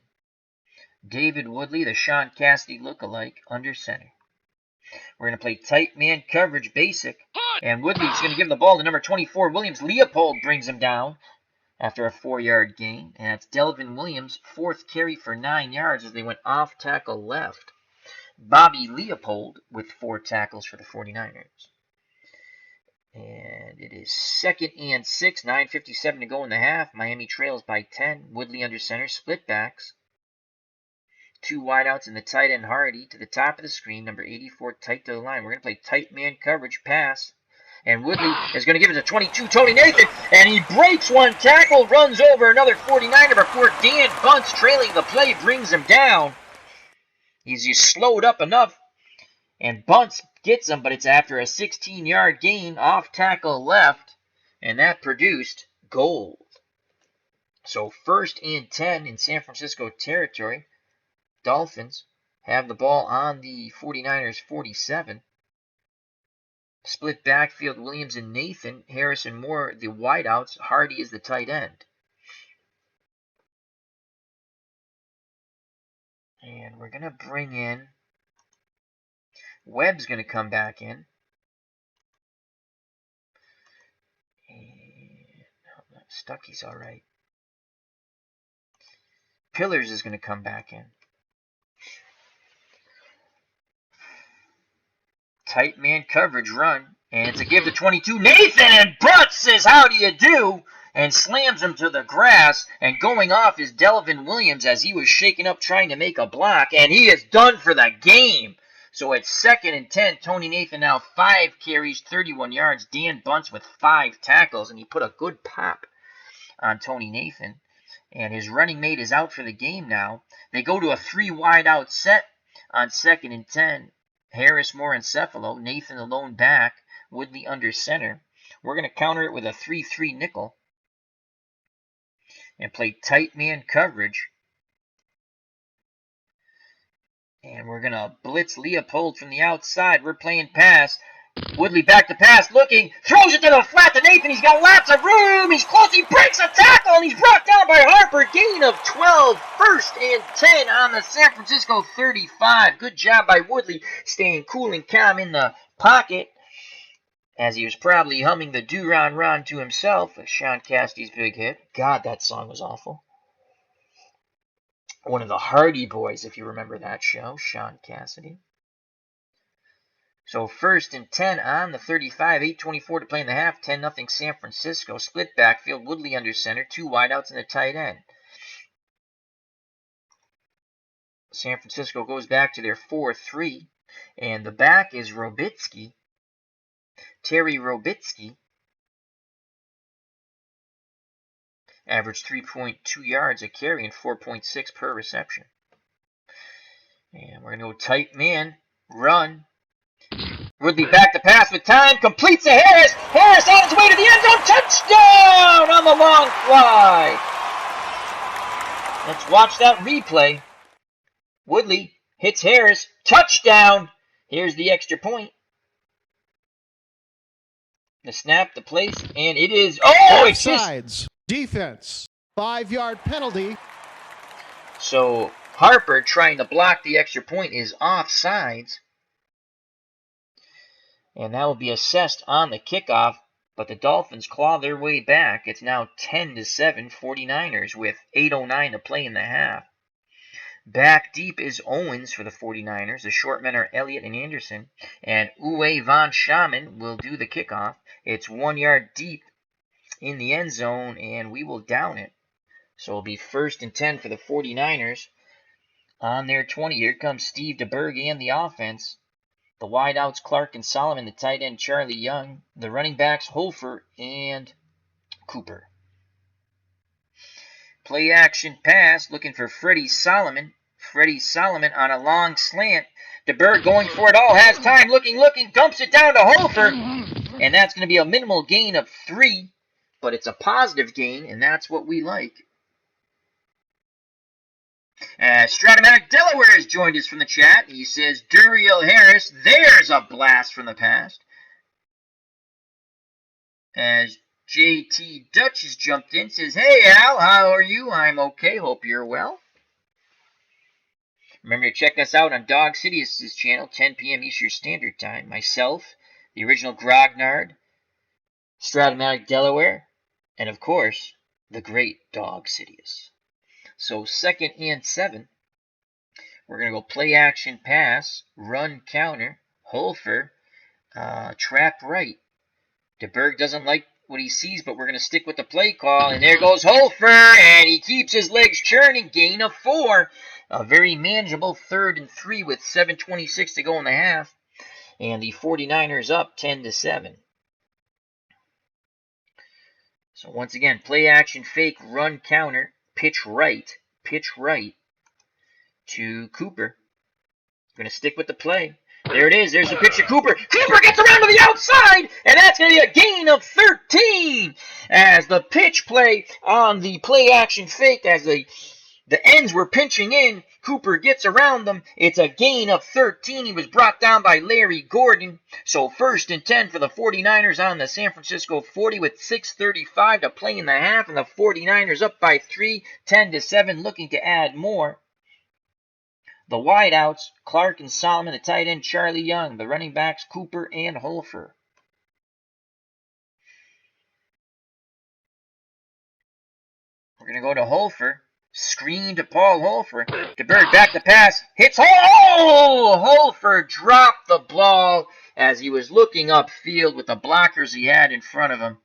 David Woodley, the Sean Cassidy lookalike, under center. We're going to play tight man coverage basic. And Woodley's going to give the ball to number 24, Williams. Leopold brings him down after a 4-yard gain. And it's Delvin Williams' 4th carry for 9 yards as they went off tackle left. Bobby Leopold with 4 tackles for the 49ers. And it is 2nd and 6, 9:57 to go in the half. Miami trails by 10. Woodley under center, split backs. 2 wideouts and the tight end Hardy to the top of the screen, number 84 tight to the line. We're going to play tight man coverage pass. And Woodley is going to give it to 22, Tony Nathan. And he breaks 1 tackle, runs over another 49er before Dan Bunce, trailing the play, brings him down. He's just slowed up enough. And Bunce gets him, but it's after a 16-yard gain off tackle left, and that produced gold. So 1st and 10 in San Francisco territory. Dolphins have the ball on the 49ers 47. Split backfield, Williams and Nathan, Harris and Moore the wideouts, Hardy is the tight end. And we're going to bring in, Webb's going to come back in. And Stuckey's all right. Pillars is going to come back in. Tight man coverage run. And it's a give to 22. Nathan, and Butts says, how do you do? And slams him to the grass. And going off is Delvin Williams as he was shaken up trying to make a block. And he is done for the game. So it's 2nd and 10. Tony Nathan now 5 carries, 31 yards. Dan Bunce with 5 tackles. And he put a good pop on Tony Nathan. And his running mate is out for the game now. They go to a 3 wide out set on 2nd and 10. Harris, Moore, and Cephalo. Nathan the lone back. Woodley under center. We're going to counter it with a 3-3 nickel. And play tight man coverage. And we're going to blitz Leopold from the outside. We're playing pass. Woodley back to pass, looking, throws it to the flat to Nathan. He's got lots of room. He's close. He breaks a tackle, and he's brought down by Harper. Gain of 12, 1st and 10 on the San Francisco 35. Good job by Woodley, staying cool and calm in the pocket as he was probably humming the Do-Ron-Ron to himself. Sean Cassidy's big hit. God, that song was awful. One of the Hardy Boys, if you remember that show, Sean Cassidy. So 1st and 10 on the 35, 8:24 to play in the half, 10-0 San Francisco. Split backfield, Woodley under center, 2 wideouts and a tight end. San Francisco goes back to their 4-3, and the back is Robitsky, Terry Robitsky. Averaged 3.2 yards a carry and 4.6 per reception. And we're going to go tight man, run. Woodley back to pass with time, completes to Harris. Harris on his way to the end zone, touchdown on the long fly. Let's watch that replay. Woodley hits Harris, touchdown. Here's the extra point. The snap, the place, and it is, it's sides. Defense, 5-yard penalty. So Harper trying to block the extra point is offsides. And that will be assessed on the kickoff, but the Dolphins claw their way back. It's now 10-7 49ers with 8:09 to play in the half. Back deep is Owens for the 49ers. The short men are Elliott and Anderson. And Uwe von Schaman will do the kickoff. It's 1 yard deep in the end zone, and we will down it. So it'll be 1st and 10 for the 49ers. On their 20, here comes Steve DeBerg and the offense. The wideouts, Clark and Solomon. The tight end, Charlie Young. The running backs, Hofer and Cooper. Play action pass, looking for Freddie Solomon. Freddie Solomon on a long slant. DeBerg going for it all, has time, looking, dumps it down to Hofer. And that's going to be a minimal gain of 3, but it's a positive gain, and that's what we like. Stratomatic Delaware has joined us from the chat. He says, Duriel Harris, there's a blast from the past. As JT Dutch has jumped in, says, hey Al, how are you? I'm okay, hope you're well. Remember to check us out on Dog Sidious's channel, 10 p.m. Eastern Standard Time. Myself, the original Grognard, Stratomatic Delaware, and of course, the great Dog Sidious. So 2nd and 7. We're going to go play action pass, run counter, Holfer, trap right. DeBerg doesn't like what he sees, but we're going to stick with the play call. And there goes Holfer, and he keeps his legs churning, gain of 4. A very manageable 3rd and 3 with 7:26 to go in the half. And the 49ers up 10-7. So once again, play action fake, run counter, pitch right to Cooper. Going to stick with the play. There it is. There's the pitch to Cooper. Cooper gets around to the outside, and that's going to be a gain of 13. As the pitch play on the play action fake, as the ends were pinching in, Cooper gets around them. It's a gain of 13. He was brought down by Larry Gordon. So 1st and 10 for the 49ers on the San Francisco 40 with 6:35 to play in the half, and the 49ers up by 3, 10-7, looking to add more. The wideouts, Clark and Solomon. The tight end, Charlie Young. The running backs, Cooper and Holfer. We're going to go to Holfer. Screen to Paul Holfer. DeBerg back to pass. Hits. Holfer dropped the ball as he was looking upfield with the blockers he had in front of him.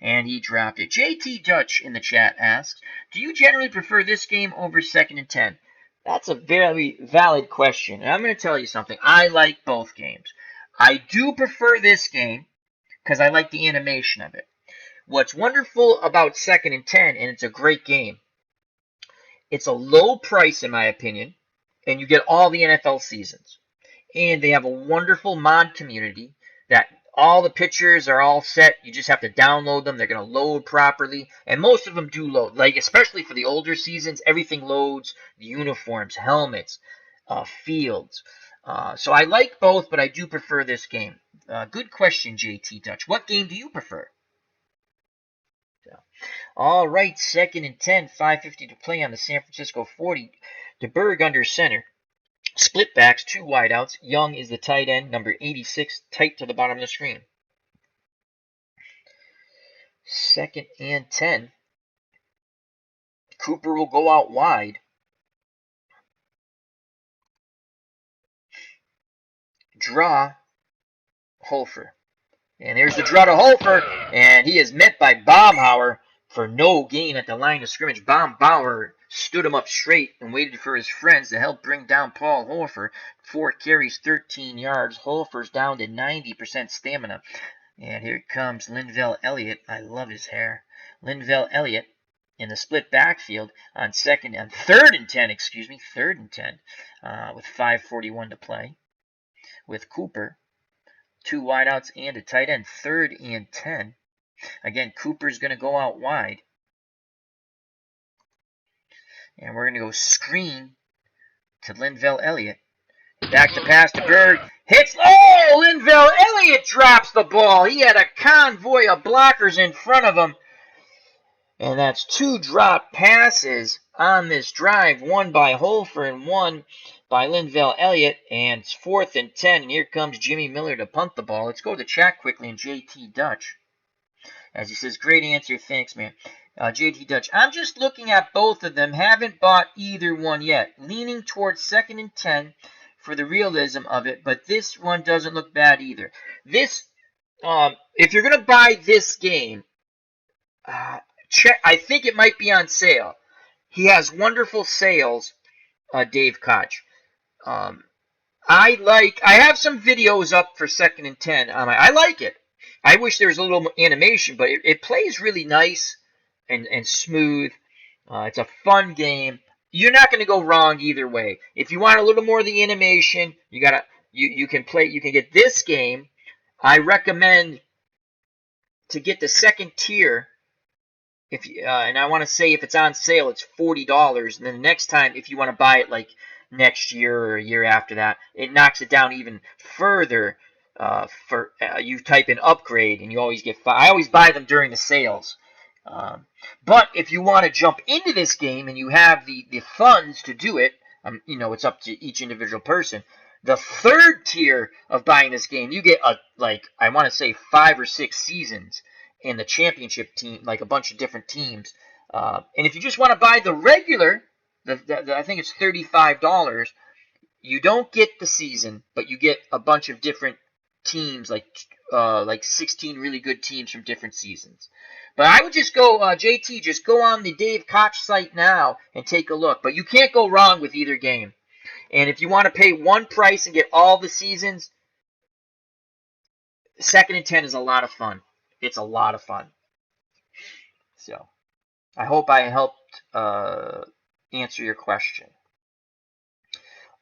And he dropped it. JT Dutch in the chat asks, do you generally prefer this game over 2nd and 10? That's a very valid question. And I'm going to tell you something. I like both games. I do prefer this game because I like the animation of it. What's wonderful about 2nd and 10, and it's a great game, it's a low price in my opinion, and you get all the NFL seasons. And they have a wonderful mod community that all the pictures are all set. You just have to download them. They're going to load properly. And most of them do load. Like, especially for the older seasons, everything loads. The uniforms, helmets, fields. So I like both, but I do prefer this game. Good question, JT Dutch. What game do you prefer? All right, 2nd and 10, 5:50 to play on the San Francisco 40. DeBerg under center. Split backs, 2 wideouts. Young is the tight end, number 86, tight to the bottom of the screen. 2nd and 10. Cooper will go out wide. Draw Holfer. And here's the draw to Holfer, and he is met by Baumhauer for no gain at the line of scrimmage. Baumhauer stood him up straight and waited for his friends to help bring down Paul Holfer. 4 carries, 13 yards. Holfer's down to 90% stamina. And here comes Linval Elliott. I love his hair. Linval Elliott in the split backfield on 3rd and 10, with 5:41 to play. With Cooper. 2 wideouts and a tight end. 3rd and 10. Again, Cooper's going to go out wide. And we're going to go screen to Linval Elliott. Back to pass to Berg. Hits. Linval Elliott drops the ball. He had a convoy of blockers in front of him. And that's 2 drop passes on this drive. 1 by Holfer and 1 by Linval Elliott. And it's 4th and 10. And here comes Jimmy Miller to punt the ball. Let's go to the chat quickly and JT Dutch. As he says, great answer. Thanks, man. JT Dutch. I'm just looking at both of them. Haven't bought either one yet. Leaning towards 2nd and 10 for the realism of it. But this one doesn't look bad either. This, if you're going to buy this game, I think it might be on sale. He has wonderful sales, Dave Koch. I have some videos up for 2nd and 10. I like it. I wish there was a little animation, but it plays really nice and smooth. It's a fun game. You're not going to go wrong either way. If you want a little more of the animation, you can get this game. I recommend to get the 2nd tier. And I want to say if it's on sale, it's $40. And then the next time, if you want to buy it like next year or a year after that, it knocks it down even further. You type in upgrade, and you always get. I always buy them during the sales. But if you want to jump into this game and you have the funds to do it, it's up to each individual person. The 3rd tier of buying this game, you get I want to say 5 or 6 seasons in the championship team, like a bunch of different teams. And if you just want to buy the regular, I think it's $35. You don't get the season, but you get a bunch of different teams, like 16 really good teams from different seasons. But I would just go, JT, just go on the Dave Koch site now and take a look. But you can't go wrong with either game. And if you want to pay one price and get all the seasons, 2nd and 10 is a lot of fun. It's a lot of fun. So, I hope I helped answer your question.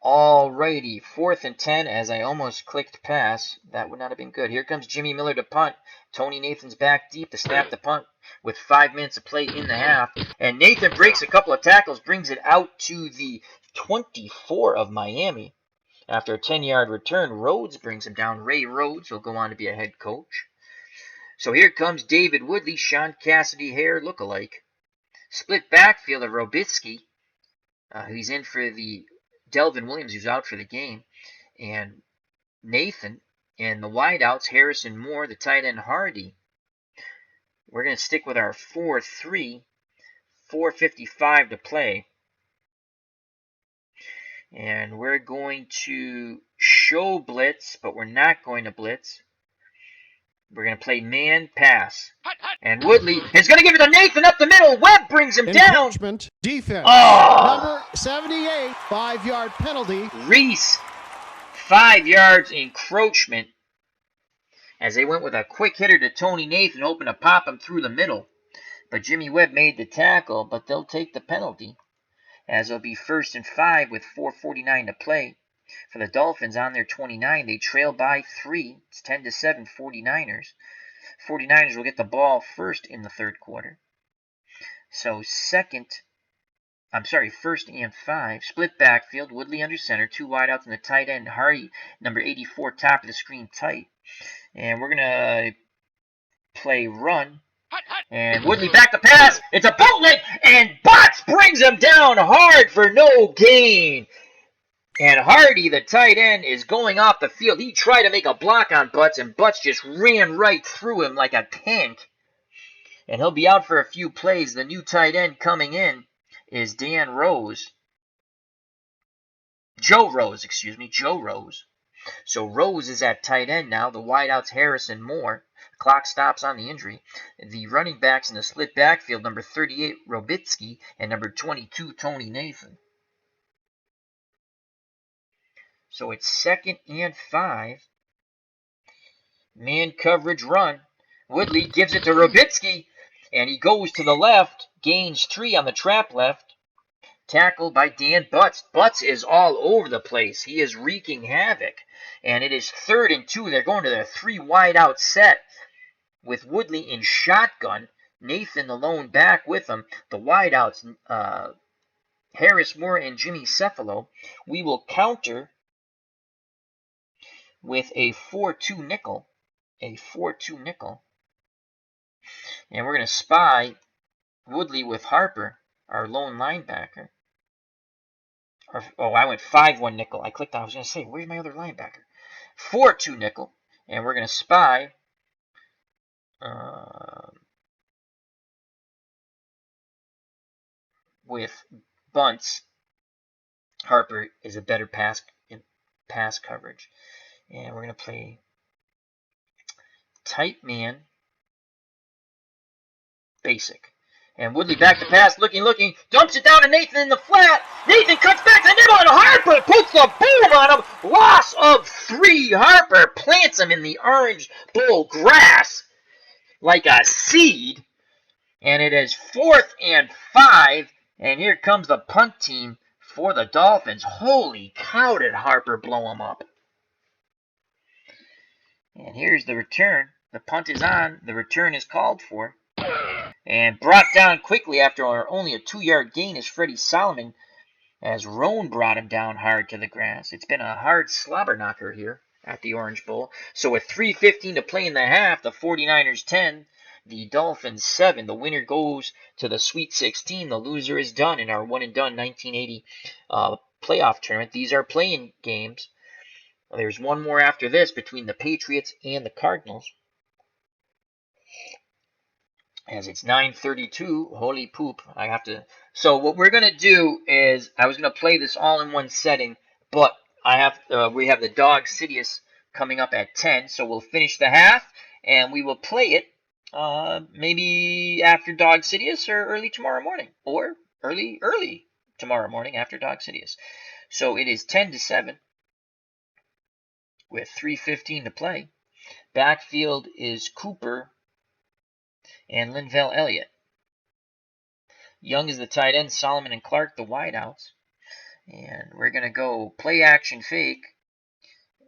Alrighty, 4th and 10 as I almost clicked pass. That would not have been good. Here comes Jimmy Miller to punt. Tony Nathan's back deep to snap the punt with 5 minutes of play in the half. And Nathan breaks a couple of tackles, brings it out to the 24 of Miami. After a 10-yard return, Rhodes brings him down. Ray Rhodes will go on to be a head coach. So here comes David Woodley, Sean Cassidy hair lookalike. Split backfield of Robitsky, who's in for the Delvin Williams, who's out for the game, and Nathan, and the wideouts, Harrison Moore, the tight end Hardy. We're going to stick with our 4-3, 4:55 to play. And we're going to show blitz, but we're not going to blitz. We're going to play man pass. And Woodley is going to give it to Nathan up the middle. Webb brings him down. Defense. Oh! Number 78, 5-yard penalty. Reese, 5 yards encroachment. As they went with a quick hitter to Tony Nathan, hoping to pop him through the middle. But Jimmy Webb made the tackle, but they'll take the penalty. As it'll be 1st and 5 with 4:49 to play. For the Dolphins on their 29, they trail by 3. It's 10-7, 49ers. 49ers will get the ball first in the third quarter. So 1st and 5. Split backfield, Woodley under center, 2 wideouts and the tight end, Hardy, number 84, top of the screen tight. And we're going to play run. And Woodley back to pass. It's a bootleg, and Butts brings him down hard for no gain. And Hardy, the tight end, is going off the field. He tried to make a block on Butts, and Butts just ran right through him like a tank. And he'll be out for a few plays. The new tight end coming in is Joe Rose. So Rose is at tight end now. The wideouts Harrison Moore. Clock stops on the injury. The running backs in the split backfield, number 38, Robitsky, and number 22, Tony Nathan. So it's 2nd and 5. Man coverage run. Woodley gives it to Robitsky, and he goes to the left, gains 3 on the trap left. Tackled by Dan Butts. Butts is all over the place. He is wreaking havoc. And it is 3rd and 2. They're going to their 3 wide out set with Woodley in shotgun. Nathan the lone back with him. The wideouts, Harris Moore and Jimmy Cephalo. We will counter with a 4-2 nickel. And we're going to spy Woodley with Harper, our lone linebacker. I went 5-1 nickel. I clicked on. I was going to say, where's my other linebacker? 4-2 nickel. And we're going to spy with bunts. Harper is a better pass coverage. And we're going to play tight man basic. And Woodley back to pass, looking, dumps it down to Nathan in the flat. Nathan cuts back to the middle, and Harper puts the boom on him. Loss of 3. Harper plants him in the Orange Bowl grass like a seed. And it is 4th and 5. And here comes the punt team for the Dolphins. Holy cow, did Harper blow him up. And here's the return. The punt is on. The return is called for. And brought down quickly after only a 2-yard gain is Freddie Solomon, as Roan brought him down hard to the grass. It's been a hard slobber knocker here at the Orange Bowl. So with 3:15 to play in the half, the 49ers 10, the Dolphins 7. The winner goes to the Sweet 16. The loser is done in our one-and-done 1980 playoff tournament. These are playing games. There's one more after this between the Patriots and the Cardinals. As it's 9:32, holy poop, I have to. So what we're gonna do is, I was gonna play this all in one setting, but we have the Dog Sidious coming up at 10, so we'll finish the half and we will play it maybe after Dog Sidious or early tomorrow morning, or early tomorrow morning after Dog Sidious. So it is 10-7 with 3:15 to play. Backfield is Cooper and Linval Elliott. Young is the tight end, Solomon and Clark the wideouts. And we're going to go play action fake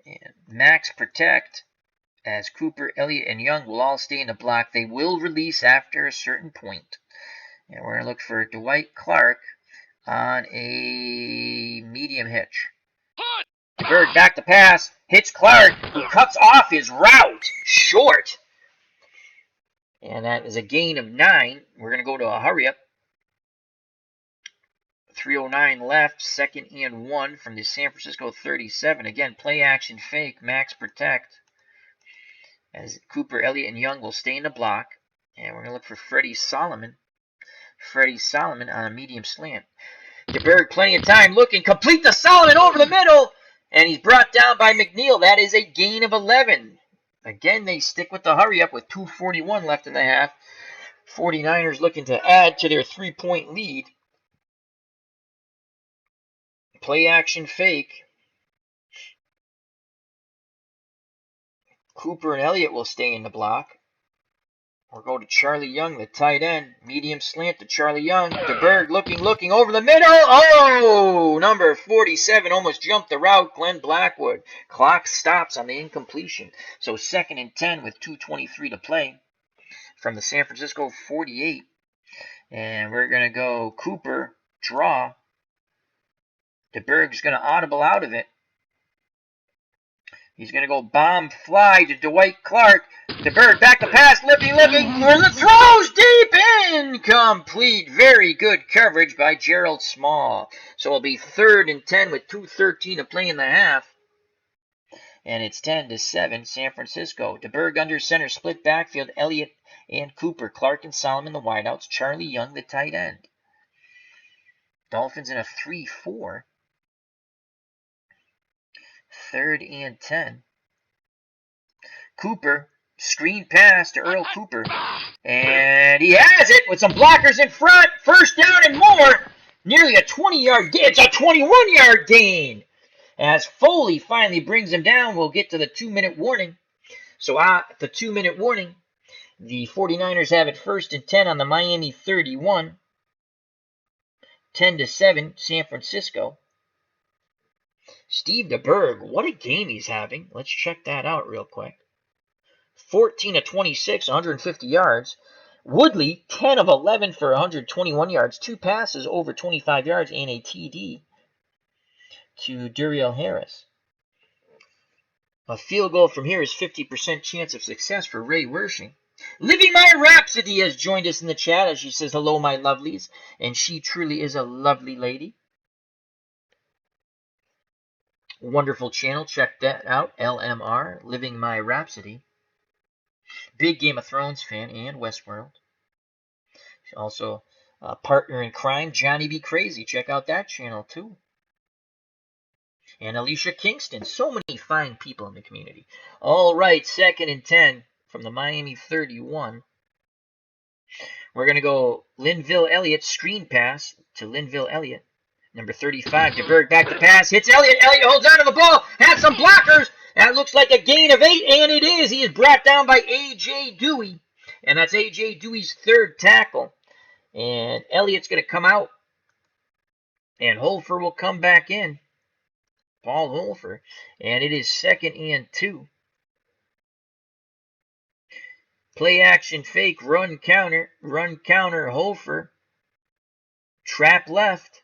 and max protect, as Cooper, Elliott, and Young will all stay in the block. They will release after a certain point. And we're going to look for Dwight Clark on a medium hitch. Bird back to pass, hits Clark, who cuts off his route short. And that is a gain of 9. We're going to go to a hurry up. 3:09 left, 2nd and 1 from the San Francisco 37. Again, play action fake, max protect, as Cooper, Elliott, and Young will stay in the block. And we're going to look for Freddie Solomon. Freddie Solomon on a medium slant. DeBerg, plenty of time looking, complete to Solomon over the middle, and he's brought down by McNeil. That is a gain of 11. Again, they stick with the hurry up with 2:41 left in the half. 49ers looking to add to their 3-point lead. Play action fake. Cooper and Elliott will stay in the block. We'll go to Charlie Young, the tight end. Medium slant to Charlie Young. DeBerg looking over the middle. Oh, number 47 almost jumped the route. Glenn Blackwood. Clock stops on the incompletion. So 2nd and 10 with 2:23 to play from the San Francisco 48. And we're going to go Cooper, draw. DeBerg's going to audible out of it. He's going to go bomb fly to Dwight Clark. DeBerg back to pass, looking, throws deep, incomplete. Very good coverage by Gerald Small. So it'll be 3rd and 10 with 2:13 to play in the half. And it's 10-7, San Francisco. DeBerg under center, split backfield, Elliott and Cooper. Clark and Solomon the wideouts. Charlie Young the tight end. Dolphins in a 3-4. 3rd and 10. Cooper, screen pass to Earl Cooper. And he has it with some blockers in front. 1st down and more. Nearly a 20-yard gain. It's a 21-yard gain. As Foley finally brings him down, we'll get to the 2-minute warning. So at the 2-minute warning, the 49ers have it 1st and 10 on the Miami 31. 10-7, San Francisco. Steve DeBerg, what a game he's having. Let's check that out real quick. 14 of 26, 150 yards. Woodley, 10 of 11 for 121 yards. 2 passes over 25 yards and a TD to Duriel Harris. A field goal from here is 50% chance of success for Ray Wershing. Living My Rhapsody has joined us in the chat as she says, hello, my lovelies. And she truly is a lovely lady. Wonderful channel. Check that out. LMR, Living My Rhapsody. Big Game of Thrones fan and Westworld. Also, partner in crime, Johnny Be Crazy. Check out that channel too. And Alicia Kingston. So many fine people in the community. All right, 2nd and 10 from the Miami 31. We're going to go Linville Elliott, screen pass to Linville Elliott. Number 35, DeBerg back to pass, hits Elliott. Elliott holds on to the ball, has some blockers. That looks like a gain of 8, and it is. He is brought down by A.J. Dewey, and that's A.J. Dewey's 3rd tackle. And Elliott's going to come out, and Holfer will come back in. Paul Holfer, and it is 2nd and 2. Play action fake, run counter, Holfer. Trap left.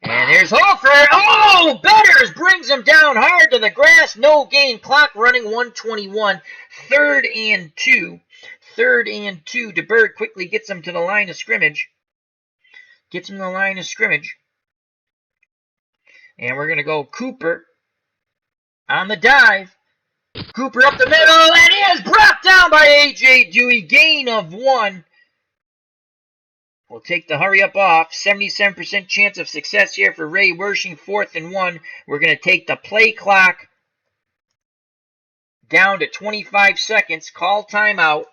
And there's Hofer. Oh, Betters brings him down hard to the grass. No gain. Clock running 1:21. 3rd and 2. 3rd and 2. DeBerg quickly gets him to the line of scrimmage. And we're going to go Cooper on the dive. Cooper up the middle. And he is brought down by A.J. Dewey. Gain of 1. We'll take the hurry up off. 77% chance of success here for Ray Wershing. 4th and 1. We're going to take the play clock down to 25 seconds. Call timeout.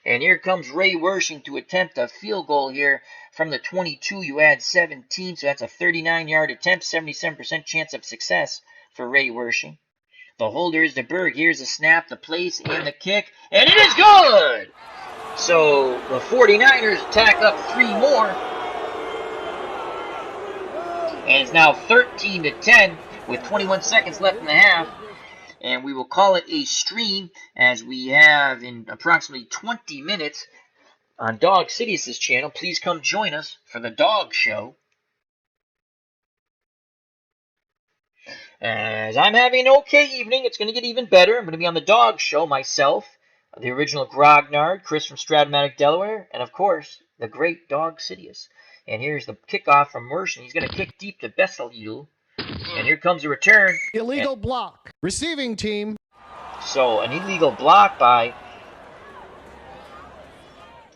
And here comes Ray Wershing to attempt a field goal here from the 22. You add 17, so that's a 39-yard attempt. 77% chance of success for Ray Wershing. The holder is DeBerg. Here's the snap, the place, and the kick. And it is good! So the 49ers tack up 3 more. And it's now 13-10 with 21 seconds left in the half. And we will call it a stream as we have in approximately 20 minutes on Dog Sidious's channel. Please come join us for the Dog Show. As I'm having an okay evening, it's going to get even better. I'm going to be on the Dog Show myself, the original Grognard, Chris from Stratamatic, Delaware, and of course, the great Dog Sidious. And here's the kickoff from Mershon. He's going to kick deep to Besselil. And here comes a return. Illegal block. Receiving team. So, an illegal block by...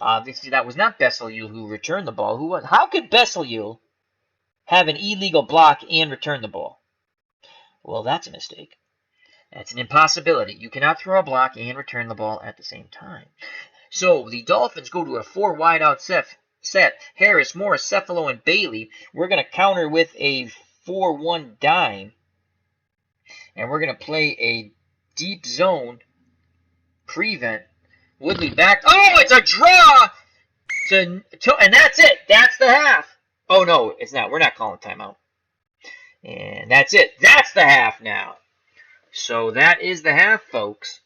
obviously, that was not Besselil who returned the ball. Who was? How could Besselil have an illegal block and return the ball? Well, that's a mistake. That's an impossibility. You cannot throw a block and return the ball at the same time. So, the Dolphins go to a 4 wide-out set. Harris, Morris, Cephalo, and Bailey. We're going to counter with a 4-1 dime. And we're going to play a deep zone prevent. Woodley back. Oh, it's a draw! And that's it. That's the half. Oh, no, it's not. We're not calling timeout. And that's it. That's the half now. So that is the half, folks.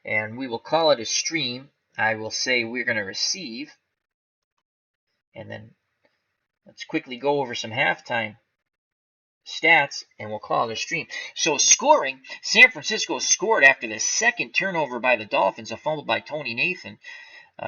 And we will call it a stream. I will say we're going to receive. And then let's quickly go over some halftime stats, and we'll call it a stream. So scoring, San Francisco scored after the second turnover by the Dolphins, a fumble by Tony Nathan.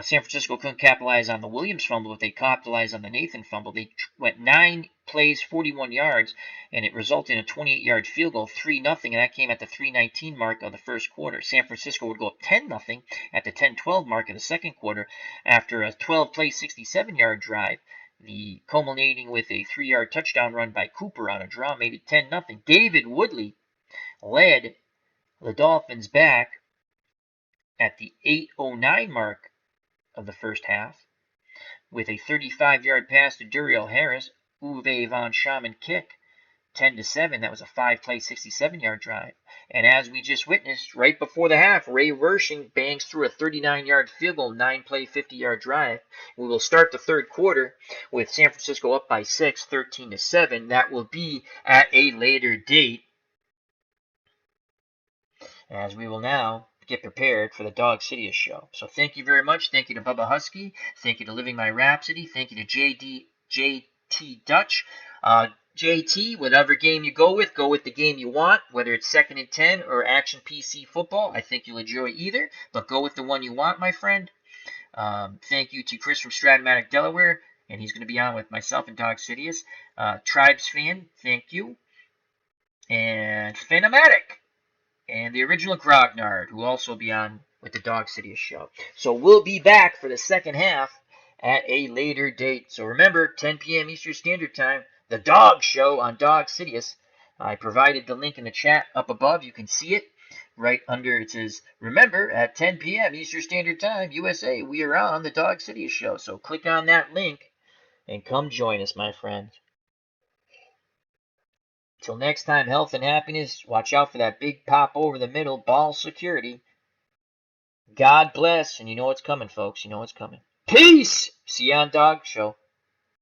San Francisco couldn't capitalize on the Williams fumble, but they capitalized on the Nathan fumble. They went 9 plays, 41 yards, and it resulted in a 28-yard field goal, 3-0, and that came at the 3:19 mark of the first quarter. San Francisco would go up 10-0 at the 10:12 mark of the second quarter after a 12-play, 67-yard drive, the culminating with a 3-yard touchdown run by Cooper on a draw made it 10-0. David Woodley led the Dolphins back at the 8:09 mark of the first half with a 35-yard pass to Duriel Harris. Uwe von Schaman kick, 10-7. That was a 5-play, 67-yard drive. And as we just witnessed, right before the half, Ray Wersching bangs through a 39-yard field goal, 9-play, 50-yard drive. We will start the third quarter with San Francisco up by 6, 13-7. That will be at a later date, as we will now get prepared for the Dog Sidious show. So thank you very much. Thank you to Bubba Husky. Thank you to Living My Rhapsody. Thank you to JT Dutch. JT, whatever game you go with the game you want, whether it's 2nd and 10 or Action PC Football. I think you'll enjoy either, but go with the one you want, my friend. Thank you to Chris from Stratamatic, Delaware, and he's going to be on with myself and Dog Sidious. Tribes fan, thank you. And Phenomatic. And the original Grognard, who will also be on with the Dog Sidious show. So we'll be back for the second half at a later date. So remember, 10 p.m. Eastern Standard Time, the Dog Show on Dog Sidious. I provided the link in the chat up above. You can see it right under. It says, remember, at 10 p.m. Eastern Standard Time, USA, we are on the Dog Sidious show. So click on that link and come join us, my friends. Till next time, health and happiness. Watch out for that big pop over the middle, ball security. God bless, and you know what's coming, folks. You know what's coming. Peace! See you on Dog Show.